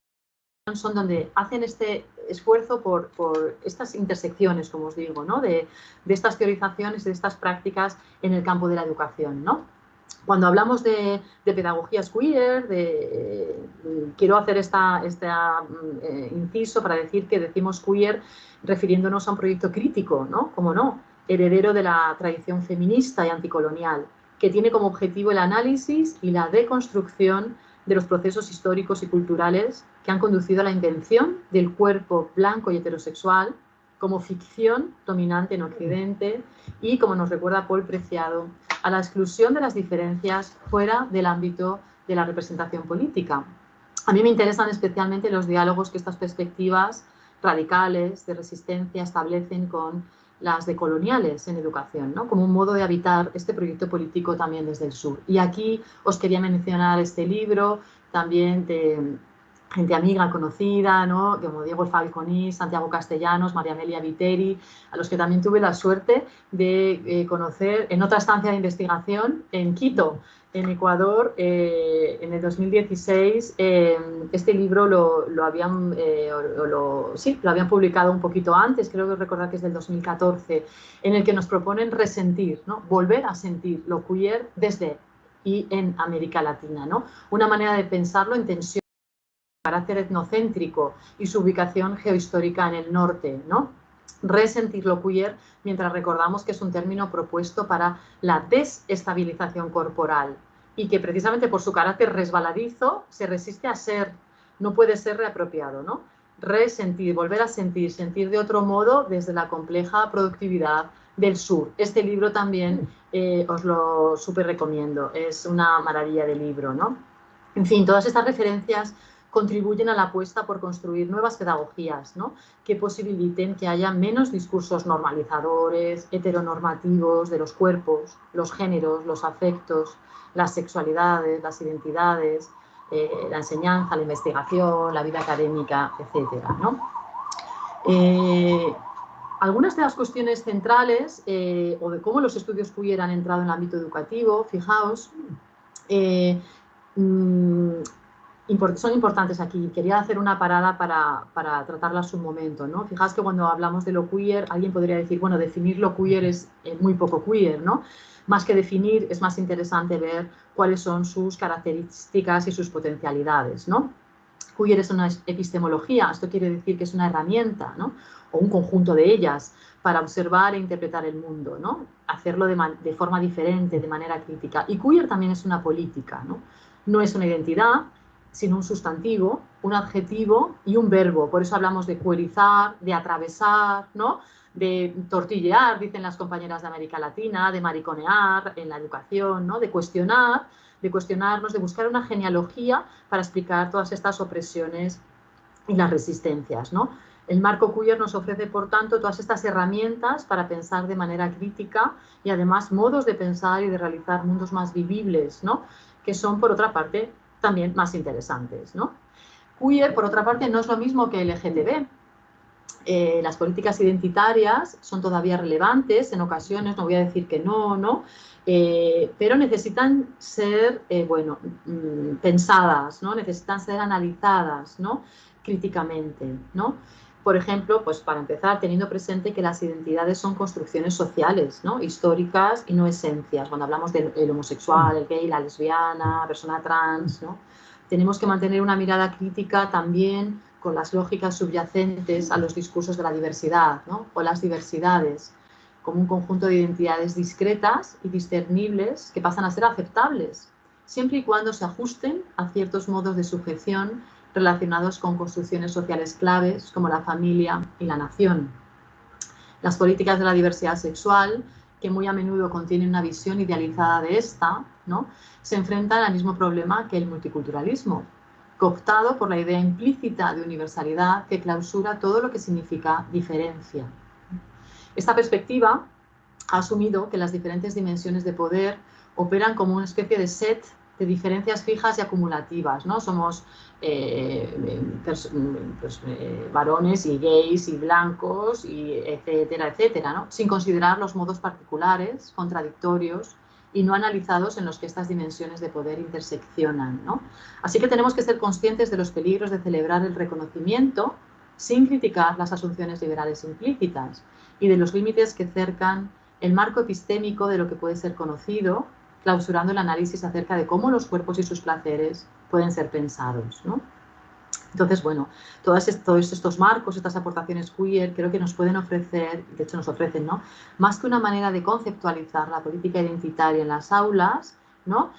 son donde hacen este esfuerzo por estas intersecciones, como os digo, ¿no? de estas teorizaciones, de estas prácticas en el campo de la educación, ¿no? Cuando hablamos de pedagogías queer, quiero hacer este inciso para decir que decimos queer refiriéndonos a un proyecto crítico, ¿no? Como no, heredero de la tradición feminista y anticolonial, que tiene como objetivo el análisis y la deconstrucción de los procesos históricos y culturales que han conducido a la invención del cuerpo blanco y heterosexual como ficción dominante en Occidente y, como nos recuerda Paul Preciado, a la exclusión de las diferencias fuera del ámbito de la representación política. A mí me interesan especialmente los diálogos que estas perspectivas radicales de resistencia establecen con las decoloniales en educación, ¿no? Como un modo de habitar este proyecto político también desde el sur. Y aquí os quería mencionar este libro también de gente amiga, conocida, ¿no? Como Diego Falconi, Santiago Castellanos, María Amelia Viteri, a los que también tuve la suerte de conocer en otra estancia de investigación en Quito, en Ecuador, en el 2016. Este libro lo habían publicado un poquito antes, creo que recordar que es del 2014, en el que nos proponen resentir, ¿no? Volver a sentir lo queer desde y en América Latina, ¿no? Una manera de pensarlo en tensión, carácter etnocéntrico y su ubicación geohistórica en el norte, ¿no? Resentir lo queer mientras recordamos que es un término propuesto para la desestabilización corporal y que precisamente por su carácter resbaladizo se resiste a ser, no puede ser reapropiado, ¿no? Resentir, volver a sentir, sentir de otro modo desde la compleja productividad del sur. Este libro también os lo súper recomiendo, es una maravilla de libro, ¿no? En fin, todas estas referencias contribuyen a la apuesta por construir nuevas pedagogías, ¿no? Que posibiliten que haya menos discursos normalizadores, heteronormativos de los cuerpos, los géneros, los afectos, las sexualidades, las identidades, la enseñanza, la investigación, la vida académica, etcétera, ¿no? Algunas de las cuestiones centrales o de cómo los estudios queer han entrado en el ámbito educativo, fijaos, son importantes aquí. Quería hacer una parada para tratarlas un momento, ¿no? Fijaos que cuando hablamos de lo queer, alguien podría decir, bueno, definir lo queer es muy poco queer, ¿no? Más que definir, es más interesante ver cuáles son sus características y sus potencialidades, ¿no? Queer es una epistemología, esto quiere decir que es una herramienta, ¿no? O un conjunto de ellas para observar e interpretar el mundo, ¿no? Hacerlo de forma diferente, de manera crítica. Y queer también es una política, ¿no? No es una identidad, sino un sustantivo, un adjetivo y un verbo. Por eso hablamos de queerizar, de atravesar, ¿no? De tortillear, dicen las compañeras de América Latina, de mariconear en la educación, ¿no? De cuestionarnos, de buscar una genealogía para explicar todas estas opresiones y las resistencias, ¿no? El marco queer nos ofrece, por tanto, todas estas herramientas para pensar de manera crítica y, además, modos de pensar y de realizar mundos más vivibles, ¿no? Que son, por otra parte, también más interesantes, ¿no? Queer, por otra parte, no es lo mismo que LGTB. Las políticas identitarias son todavía relevantes en ocasiones, no voy a decir que no, ¿no? Pero necesitan ser, pensadas, ¿no? Necesitan ser analizadas, ¿no? críticamente, ¿no? Por ejemplo, pues para empezar, teniendo presente que las identidades son construcciones sociales, ¿no? Históricas y no esencias. Cuando hablamos del homosexual, el gay, la lesbiana, la persona trans, ¿no? Tenemos que mantener una mirada crítica también con las lógicas subyacentes a los discursos de la diversidad, ¿no? O las diversidades, como un conjunto de identidades discretas y discernibles que pasan a ser aceptables, siempre y cuando se ajusten a ciertos modos de sujeción relacionados con construcciones sociales claves como la familia y la nación. Las políticas de la diversidad sexual, que muy a menudo contienen una visión idealizada de esta, ¿no?, se enfrentan al mismo problema que el multiculturalismo, cooptado por la idea implícita de universalidad que clausura todo lo que significa diferencia. Esta perspectiva ha asumido que las diferentes dimensiones de poder operan como una especie de set de diferencias fijas y acumulativas, ¿no? Somos varones y gays y blancos, y etcétera, etcétera, ¿no? Sin considerar los modos particulares, contradictorios y no analizados en los que estas dimensiones de poder interseccionan, ¿no? Así que tenemos que ser conscientes de los peligros de celebrar el reconocimiento sin criticar las asunciones liberales implícitas y de los límites que cercan el marco epistémico de lo que puede ser conocido, clausurando el análisis acerca de cómo los cuerpos y sus placeres pueden ser pensados, ¿no? Entonces, bueno, todos estos marcos, estas aportaciones queer, creo que nos pueden ofrecer, de hecho nos ofrecen, ¿no?, más que una manera de conceptualizar la política identitaria en las aulas, ¿no?,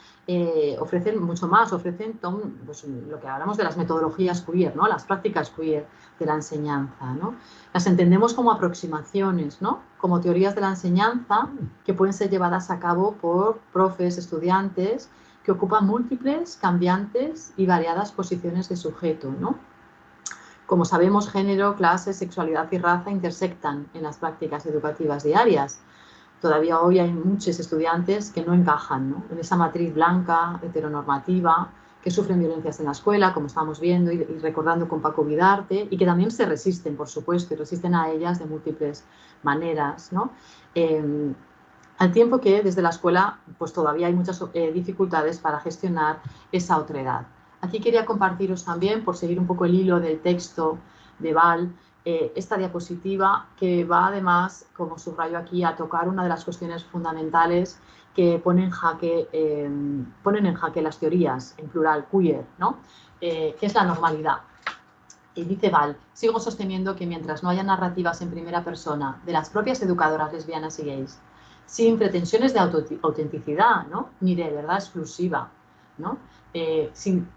ofrecen mucho más, ofrecen pues, lo que hablamos de las metodologías queer, ¿no?, las prácticas queer de la enseñanza, ¿no? Las entendemos como aproximaciones, ¿no?, como teorías de la enseñanza que pueden ser llevadas a cabo por profes, estudiantes, que ocupan múltiples, cambiantes y variadas posiciones de sujeto, ¿no? Como sabemos, género, clase, sexualidad y raza intersectan en las prácticas educativas diarias. Todavía hoy hay muchos estudiantes que no encajan, ¿no?, en esa matriz blanca, heteronormativa, que sufren violencias en la escuela, como estamos viendo y recordando con Paco Vidarte, y que también se resisten, por supuesto, y resisten a ellas de múltiples maneras, ¿no? Al tiempo que desde la escuela pues todavía hay muchas dificultades para gestionar esa otredad. Aquí quería compartiros también, por seguir un poco el hilo del texto de Val, esta diapositiva que va además, como subrayo aquí, a tocar una de las cuestiones fundamentales que ponen en jaque las teorías, en plural, queer, ¿no? Que es la normalidad. Y dice Val: sigo sosteniendo que mientras no haya narrativas en primera persona de las propias educadoras lesbianas y gays, sin pretensiones de autenticidad, ¿no?, ni de verdad exclusiva, ¿no?,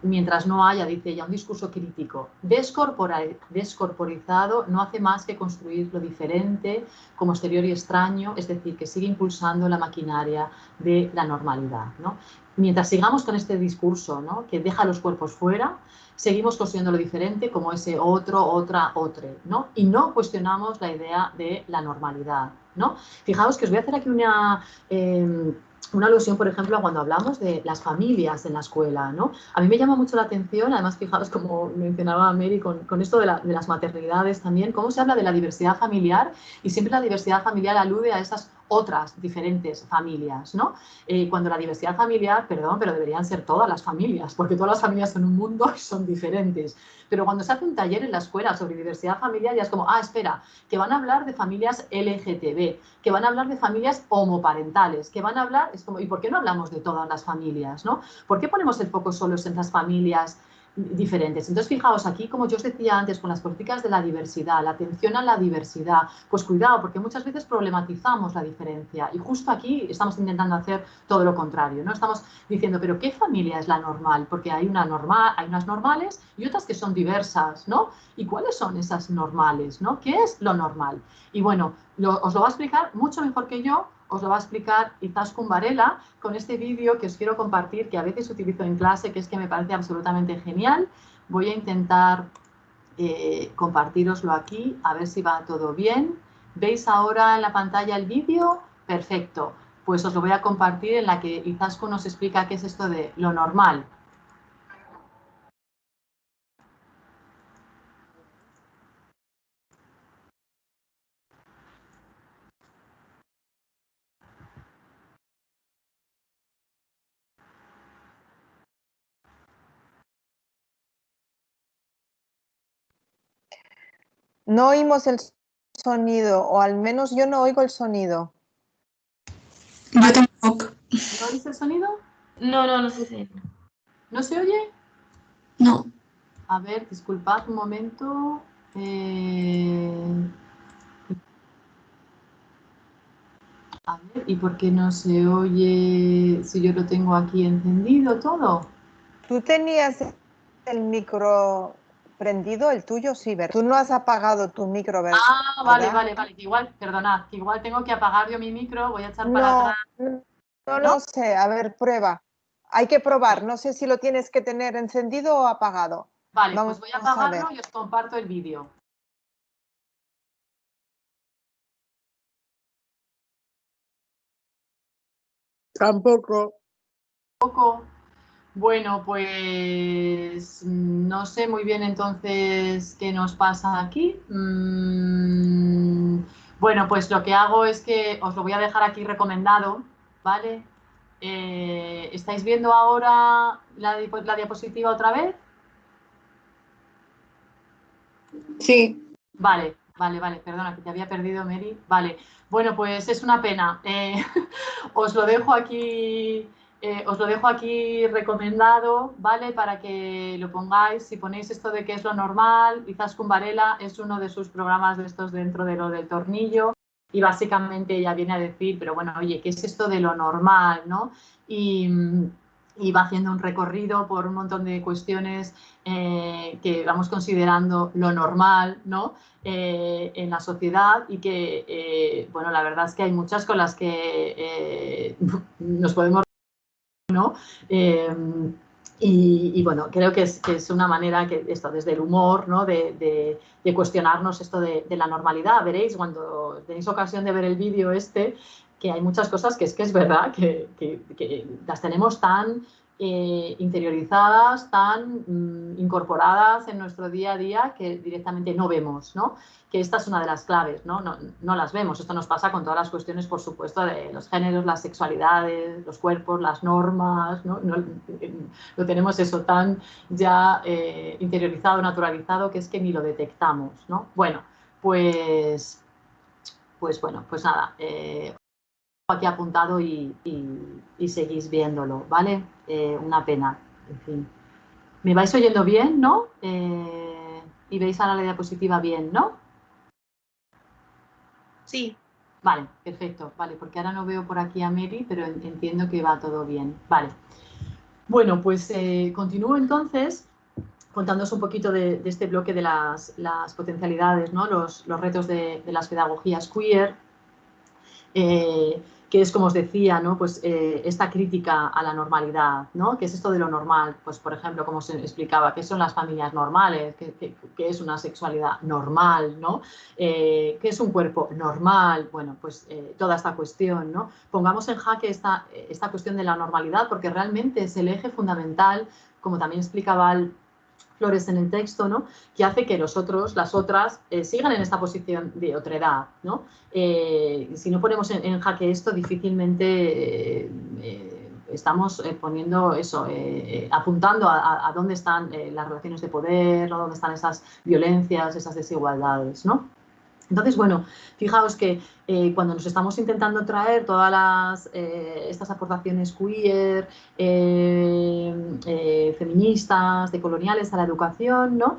mientras no haya, dice ella, un discurso crítico descorporizado, no hace más que construir lo diferente como exterior y extraño, es decir, que sigue impulsando la maquinaria de la normalidad, ¿no? Mientras sigamos con este discurso, ¿no?, que deja los cuerpos fuera, seguimos construyendo lo diferente como ese otro, otra, otre, ¿no? Y no cuestionamos la idea de la normalidad, ¿no? Fijaos que os voy a hacer aquí una alusión, por ejemplo, a cuando hablamos de las familias en la escuela, ¿no? A mí me llama mucho la atención, además, fijaos, como mencionaba Mary, con esto de las maternidades también, cómo se habla de la diversidad familiar y siempre la diversidad familiar alude a esas otras diferentes familias, ¿no? Cuando la diversidad familiar, perdón, pero deberían ser todas las familias, porque todas las familias son un mundo y son diferentes. Pero cuando se hace un taller en la escuela sobre diversidad familiar, ya es como, espera, que van a hablar de familias LGTB, que van a hablar de familias homoparentales, que van a hablar, es como, ¿y por qué no hablamos de todas las familias, no? ¿Por qué ponemos el foco solo en las familias diferentes? Entonces, fijaos aquí, como yo os decía antes, con las políticas de la diversidad, la atención a la diversidad, pues cuidado, porque muchas veces problematizamos la diferencia y justo aquí estamos intentando hacer todo lo contrario, ¿no? Estamos diciendo, pero ¿qué familia es la normal? Porque hay unas normales y otras que son diversas, ¿no? ¿Y cuáles son esas normales, ¿no? ¿Qué es lo normal? Y bueno, os lo va a explicar mucho mejor que yo, os lo va a explicar Izaskun Varela con este vídeo que os quiero compartir, que a veces utilizo en clase, que es que me parece absolutamente genial. Voy a intentar compartiroslo aquí, a ver si va todo bien. ¿Veis ahora en la pantalla el vídeo? Perfecto. Pues os lo voy a compartir, en la que Izaskun nos explica qué es esto de lo normal. No oímos el sonido, o al menos yo no oigo el sonido. Yo tampoco. ¿No oís el sonido? No sé. ¿No se oye? No. A ver, disculpad un momento. A ver, ¿y por qué no se oye si yo lo tengo aquí encendido todo? ¿Tú tenías el micro prendido? El tuyo sí, ¿verdad? Tú no has apagado tu micro, ¿verdad? Ah, vale, que igual, perdonad, que igual tengo que apagar yo mi micro, voy a echar para atrás. No ¿No? lo sé. A ver, prueba. Hay que probar. No sé si lo tienes que tener encendido o apagado. Vale, Vamos pues voy a a ver. apagarlo y os comparto el vídeo. Tampoco. Bueno, pues no sé muy bien entonces qué nos pasa aquí. Bueno, pues lo que hago es que os lo voy a dejar aquí recomendado, ¿vale? ¿Estáis viendo ahora la diapositiva otra vez? Sí. Vale, perdona, que te había perdido, Mary. Vale, bueno, pues es una pena. Os lo dejo aquí, os lo dejo aquí recomendado, ¿vale? Para que lo pongáis. Si ponéis esto de qué es lo normal, Izaskun Varela es uno de sus programas de estos dentro de lo del tornillo. Y básicamente ella viene a decir, pero bueno, oye, ¿qué es esto de lo normal, no? Y va haciendo un recorrido por un montón de cuestiones que vamos considerando lo normal, ¿no? En la sociedad y que, bueno, la verdad es que hay muchas con las que nos podemos, ¿no? Y bueno, creo que es una manera que esto, desde el humor, ¿no? De cuestionarnos esto de la normalidad. Veréis, cuando tenéis ocasión de ver el vídeo este, que hay muchas cosas que es verdad que las tenemos tan interiorizadas, tan incorporadas en nuestro día a día que directamente no vemos, ¿no? Que esta es una de las claves, ¿no? No las vemos. Esto nos pasa con todas las cuestiones, por supuesto, de los géneros, las sexualidades, los cuerpos, las normas, ¿no? Lo tenemos eso tan ya interiorizado, naturalizado, que es que ni lo detectamos, ¿no? Bueno, pues nada, aquí apuntado y seguís viéndolo, ¿vale? Una pena, en fin. ¿Me vais oyendo bien, no? Y veis ahora la diapositiva bien, ¿no? Sí. Vale, perfecto, vale, porque ahora no veo por aquí a Mary, pero entiendo que va todo bien. Vale. Bueno, pues continúo entonces contándoos un poquito de este bloque de las potencialidades, ¿no? Los retos de las pedagogías queer. Que es, como os decía, ¿no? Pues esta crítica a la normalidad, ¿no? ¿Qué es esto de lo normal? Pues, por ejemplo, como se explicaba, ¿qué son las familias normales? ¿Qué es una sexualidad normal? ¿No? ¿Qué es un cuerpo normal? Bueno, pues toda esta cuestión, ¿no? Pongamos en jaque esta cuestión de la normalidad porque realmente es el eje fundamental, como también explicaba Flores en el texto, ¿no? Que hace que los otros, las otras, sigan en esta posición de otredad, ¿no? Si no ponemos en jaque esto, difícilmente estamos poniendo eso, apuntando a dónde están las relaciones de poder, ¿no? Dónde están esas violencias, esas desigualdades, ¿no? Entonces, bueno, fijaos que cuando nos estamos intentando traer todas estas aportaciones queer, feministas, decoloniales a la educación, ¿no?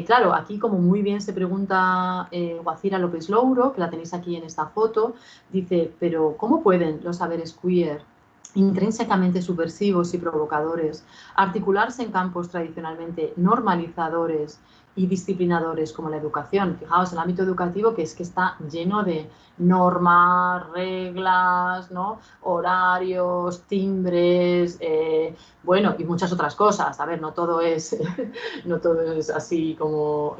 Claro, aquí como muy bien se pregunta Guacira López Louro, que la tenéis aquí en esta foto, dice, pero ¿cómo pueden los saberes queer, intrínsecamente subversivos y provocadores, articularse en campos tradicionalmente normalizadores y disciplinadores como la educación? Fijaos, el ámbito educativo que está lleno de normas, reglas, ¿no? Horarios, timbres, bueno, y muchas otras cosas. A ver, no todo es, no todo es así como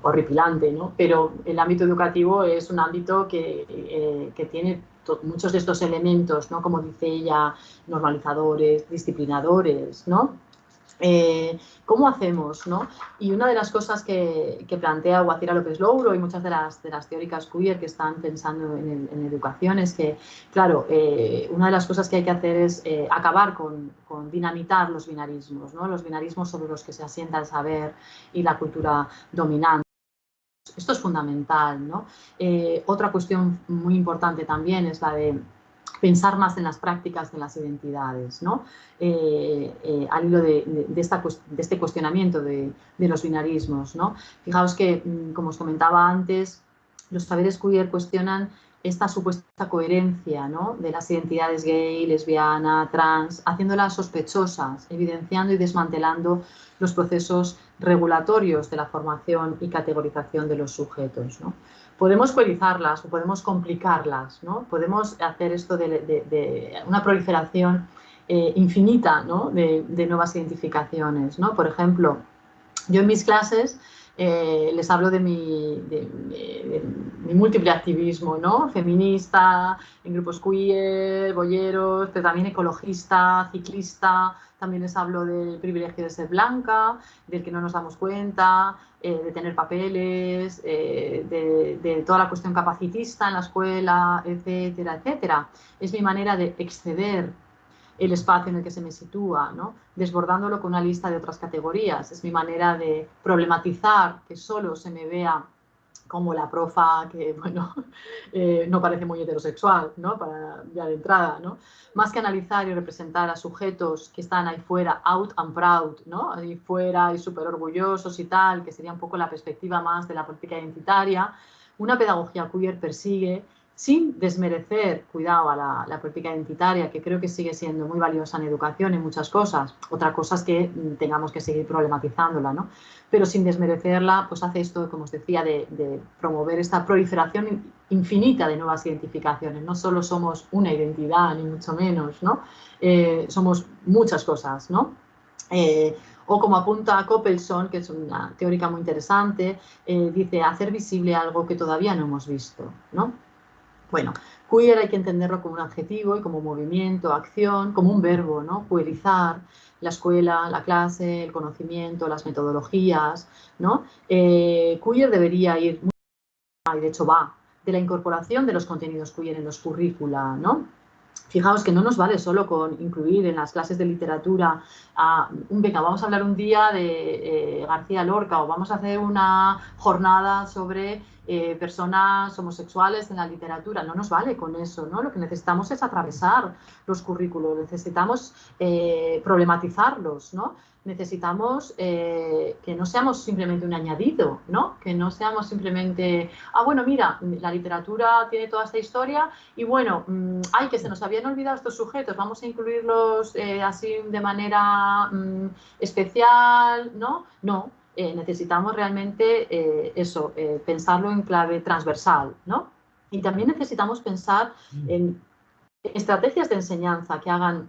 horripilante, ¿no? Pero el ámbito educativo es un ámbito que tiene muchos de estos elementos, ¿no? Como dice ella, normalizadores, disciplinadores, ¿no? ¿Cómo hacemos, no? Y una de las cosas que plantea Guacira López Louro y muchas de las teóricas queer que están pensando en educación es que, claro, una de las cosas que hay que hacer es acabar con dinamitar los binarismos, ¿no? Los binarismos sobre los que se asienta el saber y la cultura dominante. Esto es fundamental, ¿no? Otra cuestión muy importante también es la de pensar más en las prácticas de las identidades, ¿no? Al hilo de este cuestionamiento de los binarismos, ¿no? Fijaos que, como os comentaba antes, los saberes queer cuestionan esta supuesta coherencia, ¿no?, de las identidades gay, lesbiana, trans, haciéndolas sospechosas, evidenciando y desmantelando los procesos regulatorios de la formación y categorización de los sujetos, ¿no? Podemos cuerizarlas o podemos complicarlas, ¿no? Podemos hacer esto de una proliferación infinita, ¿no?, de nuevas identificaciones, ¿no? Por ejemplo, yo en mis clases les hablo de mi múltiple activismo, ¿no? Feminista, en grupos queer, bolleros, pero también ecologista, ciclista. También les hablo del privilegio de ser blanca, del que no nos damos cuenta, de tener papeles, de toda la cuestión capacitista en la escuela, etcétera, etcétera. Es mi manera de exceder el espacio en el que se me sitúa, ¿no?, desbordándolo con una lista de otras categorías. Es mi manera de problematizar que solo se me vea como la profa que, bueno, no parece muy heterosexual, ¿no?, ya de entrada, ¿no? Más que analizar y representar a sujetos que están ahí fuera, out and proud, ¿no?, ahí fuera y súper orgullosos y tal, que sería un poco la perspectiva más de la política identitaria, una pedagogía queer persigue, sin desmerecer, cuidado, a la política identitaria, que creo que sigue siendo muy valiosa en educación, en muchas cosas. Otra cosa es que tengamos que seguir problematizándola, ¿no? Pero sin desmerecerla, pues hace esto, como os decía, de promover esta proliferación infinita de nuevas identificaciones. No solo somos una identidad, ni mucho menos, ¿no? Somos muchas cosas, ¿no? O como apunta Coppelson, que es una teórica muy interesante, dice hacer visible algo que todavía no hemos visto, ¿no? Bueno, queer hay que entenderlo como un adjetivo y como movimiento, acción, como un verbo, ¿no? Queerizar, la escuela, la clase, el conocimiento, las metodologías, ¿no? Queer debería ir, y de hecho va, de la incorporación de los contenidos queer en los currícula, ¿no? Fijaos que no nos vale solo con incluir en las clases de literatura venga, vamos a hablar un día de García Lorca o vamos a hacer una jornada sobre personas homosexuales en la literatura. No nos vale con eso, ¿no? Lo que necesitamos es atravesar los currículos, necesitamos problematizarlos, ¿no? Necesitamos que no seamos simplemente un añadido, ¿no? Que no seamos simplemente, bueno, mira, la literatura tiene toda esta historia y bueno, ay, que se nos habían olvidado estos sujetos, vamos a incluirlos así de manera especial, ¿no? No, necesitamos realmente eso, pensarlo en clave transversal, ¿no? Y también necesitamos pensar en estrategias de enseñanza que hagan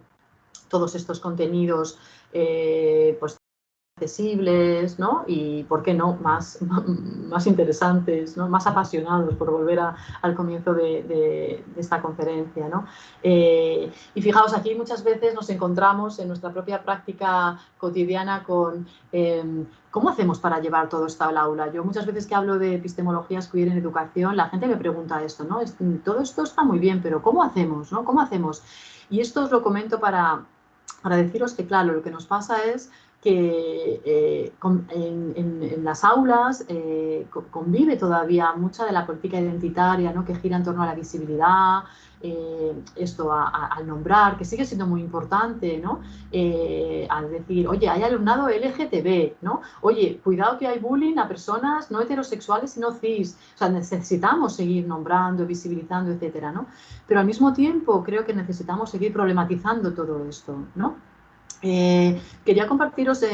todos estos contenidos pues accesibles, ¿no? Y, ¿por qué no?, más interesantes, ¿no?, más apasionados, por volver al comienzo de esta conferencia, ¿no? Y fijaos, aquí muchas veces nos encontramos en nuestra propia práctica cotidiana con ¿cómo hacemos para llevar todo esto al aula? Yo muchas veces que hablo de epistemologías queer en educación, la gente me pregunta esto, ¿no? Todo esto está muy bien, pero ¿cómo hacemos, no? ¿Cómo hacemos? Y esto os lo comento para deciros que, claro, lo que nos pasa es que en las aulas convive todavía mucha de la política identitaria, ¿no?, que gira en torno a la visibilidad, al nombrar, que sigue siendo muy importante, ¿no? Al decir, oye, hay alumnado LGTB, ¿no? Oye, cuidado que hay bullying a personas no heterosexuales y no cis. O sea, necesitamos seguir nombrando, visibilizando, etcétera, ¿no? Pero al mismo tiempo creo que necesitamos seguir problematizando todo esto, ¿no? Quería compartiros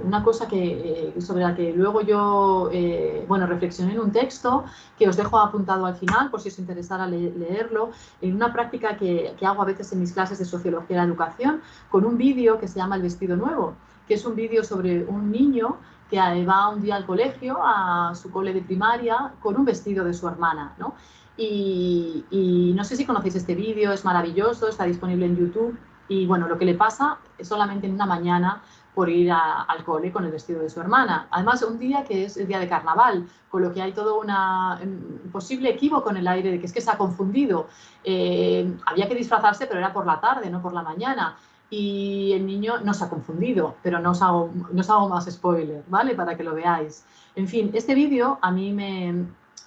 una cosa sobre la que luego yo reflexioné en un texto que os dejo apuntado al final por si os interesara leerlo, en una práctica que hago a veces en mis clases de Sociología de la Educación con un vídeo que se llama El vestido nuevo, que es un vídeo sobre un niño que va un día al colegio, a su cole de primaria, con un vestido de su hermana, ¿no? Y no sé si conocéis este vídeo, es maravilloso, está disponible en YouTube. Y bueno, lo que le pasa es solamente en una mañana por ir al cole con el vestido de su hermana. Además, un día que es el día de carnaval, con lo que hay todo un posible equívoco en el aire de que es que se ha confundido. Había que disfrazarse, pero era por la tarde, no por la mañana. y el niño no se ha confundido, pero no os hago más spoiler, ¿vale? Para que lo veáis. En fin, este vídeo a mí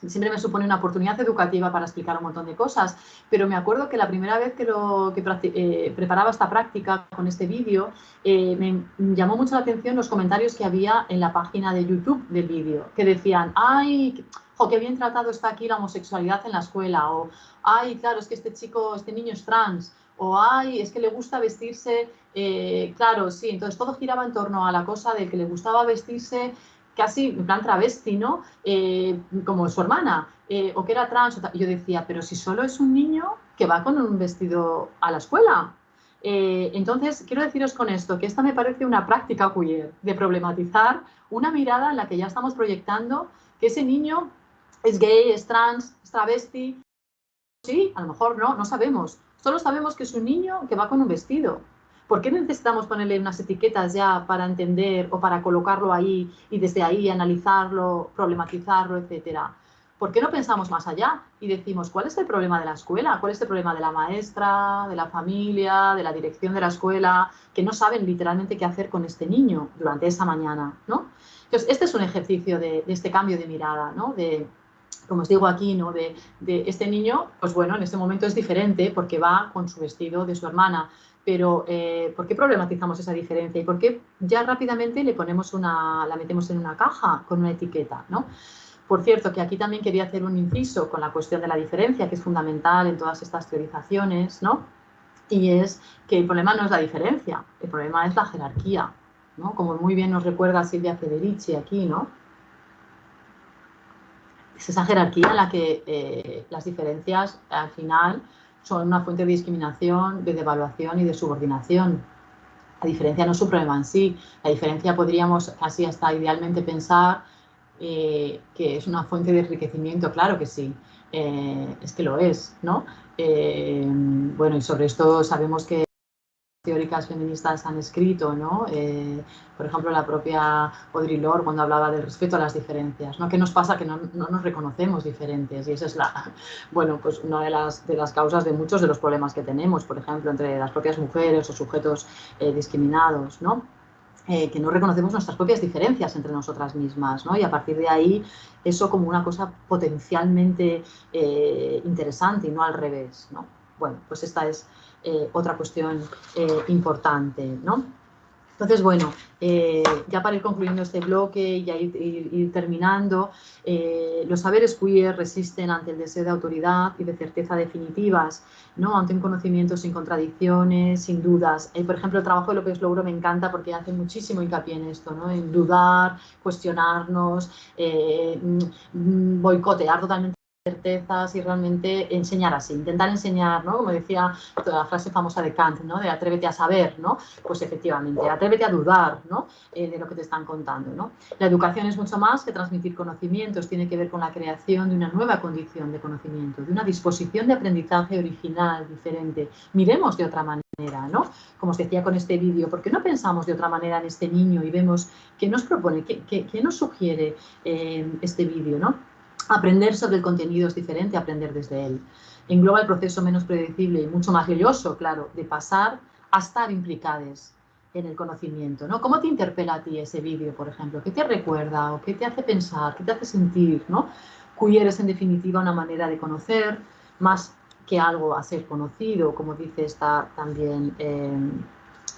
siempre me supone una oportunidad educativa para explicar un montón de cosas, pero me acuerdo que la primera vez que preparaba esta práctica con este vídeo, me llamó mucho la atención los comentarios que había en la página de YouTube del vídeo, que decían, ¡ay, jo, qué bien tratado está aquí la homosexualidad en la escuela! O, ¡ay, claro, es que este niño es trans! O, ¡ay, es que le gusta vestirse! Claro, sí, entonces todo giraba en torno a la cosa de que le gustaba vestirse casi en plan travesti, ¿no? Como su hermana, o que era trans. Y yo decía, pero si solo es un niño que va con un vestido a la escuela. Entonces, quiero deciros con esto que esta me parece una práctica queer, de problematizar una mirada en la que ya estamos proyectando que ese niño es gay, es trans, es travesti. Sí, a lo mejor no sabemos. Solo sabemos que es un niño que va con un vestido. ¿Por qué necesitamos ponerle unas etiquetas ya para entender o para colocarlo ahí y desde ahí analizarlo, problematizarlo, etcétera? ¿Por qué no pensamos más allá y decimos cuál es el problema de la escuela? ¿Cuál es el problema de la maestra, de la familia, de la dirección de la escuela, que no saben literalmente qué hacer con este niño durante esa mañana, ¿no? Entonces, este es un ejercicio de este cambio de mirada, ¿no? Como os digo aquí, ¿no? De este niño, pues bueno, en este momento es diferente porque va con su vestido de su hermana, pero ¿por qué problematizamos esa diferencia? ¿Y por qué ya rápidamente la metemos en una caja con una etiqueta, ¿no? Por cierto, que aquí también quería hacer un inciso con la cuestión de la diferencia, que es fundamental en todas estas teorizaciones, ¿no? Y es que el problema no es la diferencia, el problema es la jerarquía, ¿no? Como muy bien nos recuerda Silvia Federici aquí, ¿no? Es esa jerarquía en la que las diferencias al final son una fuente de discriminación, de devaluación y de subordinación. La diferencia no es un problema en sí, la diferencia podríamos casi hasta idealmente pensar que es una fuente de enriquecimiento, claro que sí, es que lo es, ¿no? Bueno, y sobre esto sabemos que teóricas feministas han escrito, ¿no? Por ejemplo, la propia Audre Lorde cuando hablaba del respeto a las diferencias, ¿no? ¿Qué nos pasa? Que no nos reconocemos diferentes y esa es bueno, pues una de las causas de muchos de los problemas que tenemos, por ejemplo, entre las propias mujeres o sujetos discriminados, ¿no? Que no reconocemos nuestras propias diferencias entre nosotras mismas, ¿no? Y a partir de ahí, eso como una cosa potencialmente interesante y no al revés, ¿no? Bueno, pues esta es otra cuestión importante, ¿no? Entonces, bueno, ya para ir concluyendo este bloque y ya ir terminando, los saberes queer resisten ante el deseo de autoridad y de certeza definitivas, ¿no? Ante un conocimiento sin contradicciones, sin dudas. Por ejemplo, el trabajo de López Louro me encanta porque hace muchísimo hincapié en esto, ¿no? En dudar, cuestionarnos, boicotear totalmente certezas y realmente enseñar así, intentar enseñar, ¿no? Como decía la frase famosa de Kant, ¿no? De atrévete a saber, ¿no? Pues efectivamente, atrévete a dudar, ¿no? De lo que te están contando, ¿no? La educación es mucho más que transmitir conocimientos, tiene que ver con la creación de una nueva condición de conocimiento, de una disposición de aprendizaje original, diferente. Miremos de otra manera, ¿no? Como os decía con este vídeo, ¿por qué no pensamos de otra manera en este niño y vemos qué nos propone, qué nos sugiere este vídeo, ¿no? Aprender sobre el contenido es diferente a aprender desde él. Engloba el proceso menos predecible y mucho más brilloso, claro, de pasar a estar implicados en el conocimiento, ¿no? ¿Cómo te interpela a ti ese vídeo, por ejemplo? ¿Qué te recuerda o qué te hace pensar, qué te hace sentir, ¿no? Queer es, en definitiva, una manera de conocer más que algo a ser conocido, como dice esta también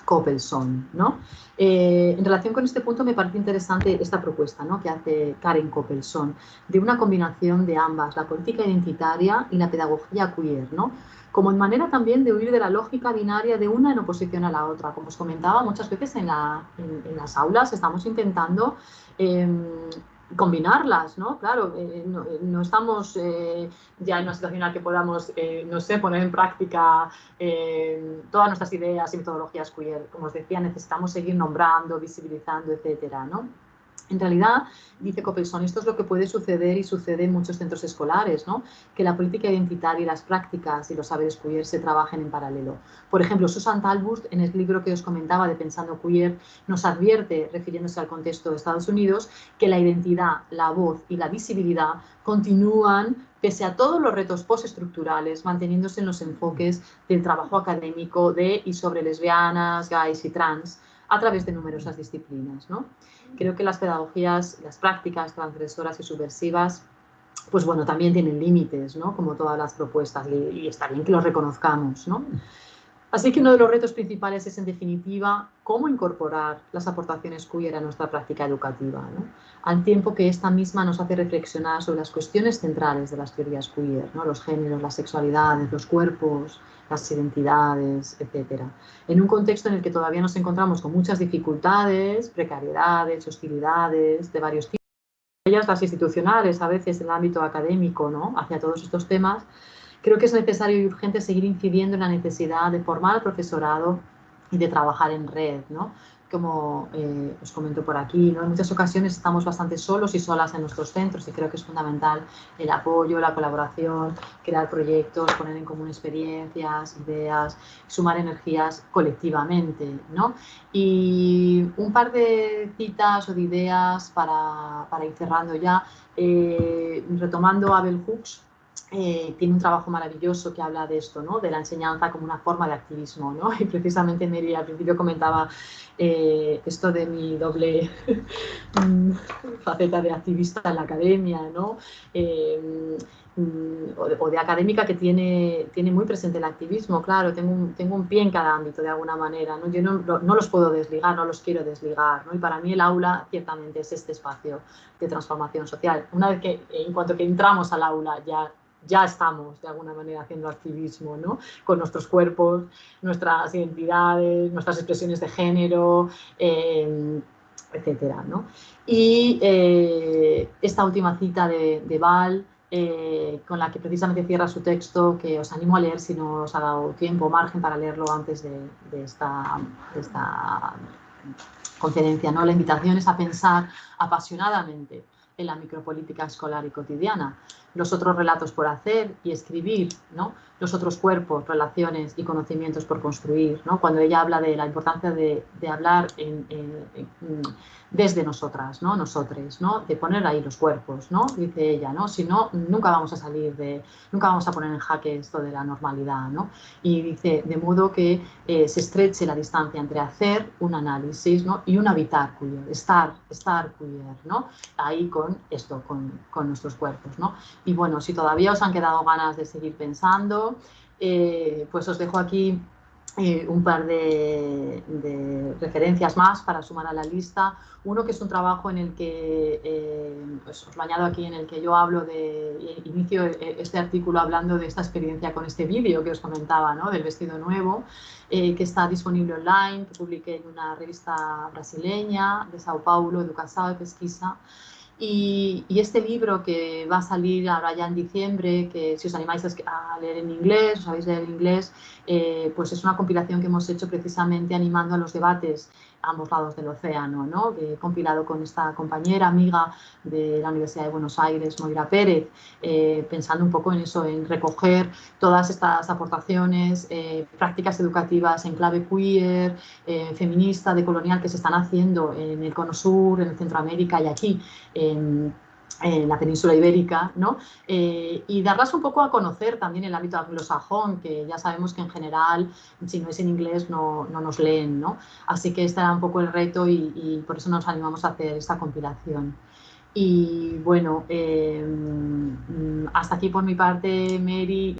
Coppelson, ¿no? En relación con este punto me parece interesante esta propuesta, ¿no? Que hace Karen Coppelson, de una combinación de ambas, la política identitaria y la pedagogía queer, ¿no? Como en manera también de huir de la lógica binaria de una en oposición a la otra. Como os comentaba, muchas veces en las aulas estamos intentando combinarlas, ¿no? Claro, no estamos ya en una situación en la que podamos, no sé, poner en práctica todas nuestras ideas y metodologías queer. Como os decía, necesitamos seguir nombrando, visibilizando, etcétera, ¿no? En realidad, dice Coppelson, esto es lo que puede suceder y sucede en muchos centros escolares, ¿no? Que la política identitaria y las prácticas y los saberes queer se trabajen en paralelo. Por ejemplo, Susan Talbot, en el libro que os comentaba de Pensando Queer, nos advierte, refiriéndose al contexto de Estados Unidos, que la identidad, la voz y la visibilidad continúan pese a todos los retos postestructurales, manteniéndose en los enfoques del trabajo académico de y sobre lesbianas, gays y trans, a través de numerosas disciplinas, ¿no? Creo que las pedagogías, las prácticas transgresoras y subversivas, pues bueno, también tienen límites, ¿no? Como todas las propuestas, y está bien que los reconozcamos, ¿no? Así que uno de los retos principales es, en definitiva, cómo incorporar las aportaciones queer a nuestra práctica educativa, ¿no? Al tiempo que esta misma nos hace reflexionar sobre las cuestiones centrales de las teorías queer, ¿no? Los géneros, las sexualidades, los cuerpos, las identidades, etc. En un contexto en el que todavía nos encontramos con muchas dificultades, precariedades, hostilidades de varios tipos, ellas las institucionales, a veces en el ámbito académico, ¿no? Hacia todos estos temas, creo que es necesario y urgente seguir incidiendo en la necesidad de formar al profesorado y de trabajar en red, ¿no? Como os comento por aquí, ¿no? En muchas ocasiones estamos bastante solos y solas en nuestros centros y creo que es fundamental el apoyo, la colaboración, crear proyectos, poner en común experiencias, ideas, sumar energías colectivamente, ¿no? Y un par de citas o de ideas para ir cerrando ya, retomando a Bell Hooks. Tiene un trabajo maravilloso que habla de esto, ¿no? De la enseñanza como una forma de activismo, ¿no? Y precisamente Mary al principio comentaba esto de mi doble faceta de activista en la academia, ¿no? O de académica que tiene muy presente el activismo, claro, tengo un pie en cada ámbito de alguna manera, ¿no? Yo no los puedo desligar, no los quiero desligar, ¿no? Y para mí el aula ciertamente es este espacio de transformación social. Una vez que, en cuanto que entramos al aula, ya estamos de alguna manera haciendo activismo, ¿no? Con nuestros cuerpos, nuestras identidades, nuestras expresiones de género, etcétera, ¿no? Y esta última cita de Val, con la que precisamente cierra su texto, que os animo a leer si no os ha dado tiempo o margen para leerlo antes de esta conferencia, ¿no? La invitación es a pensar apasionadamente en la micropolítica escolar y cotidiana, los otros relatos por hacer y escribir, ¿no? Los otros cuerpos, relaciones y conocimientos por construir, ¿no? Cuando ella habla de la importancia de hablar desde nosotras, ¿no? Nosotres, ¿no? De poner ahí los cuerpos, ¿no? Dice ella, ¿no? Si no, nunca vamos a nunca vamos a poner en jaque esto de la normalidad, ¿no? Y dice, de modo que se estreche la distancia entre hacer un análisis, ¿no? Y un habitar queer, estar queer, ¿no? Ahí con esto, con nuestros cuerpos, ¿no? Y bueno, si todavía os han quedado ganas de seguir pensando, pues os dejo aquí un par de referencias más para sumar a la lista. Uno que es un trabajo en el que, pues os lo añado aquí, en el que yo hablo inicio este artículo hablando de esta experiencia con este vídeo que os comentaba, ¿no? Del vestido nuevo, que está disponible online, que publiqué en una revista brasileña de Sao Paulo, Educação y Pesquisa. Y este libro que va a salir ahora ya en diciembre, que si os animáis a leer en inglés, os sabéis leer en inglés, pues es una compilación que hemos hecho precisamente animando a los debates a ambos lados del océano, ¿no? Que he compilado con esta compañera, amiga de la Universidad de Buenos Aires, Moira Pérez, pensando un poco en eso, en recoger todas estas aportaciones, prácticas educativas en clave queer, feminista, decolonial, que se están haciendo en el Cono Sur, en Centroamérica y aquí, en la península ibérica, ¿no? Y darlas un poco a conocer también en el ámbito anglosajón, que ya sabemos que en general, si no es en inglés, no nos leen, ¿no? Así que este era un poco el reto y por eso nos animamos a hacer esta compilación. Y bueno, hasta aquí por mi parte, Mary.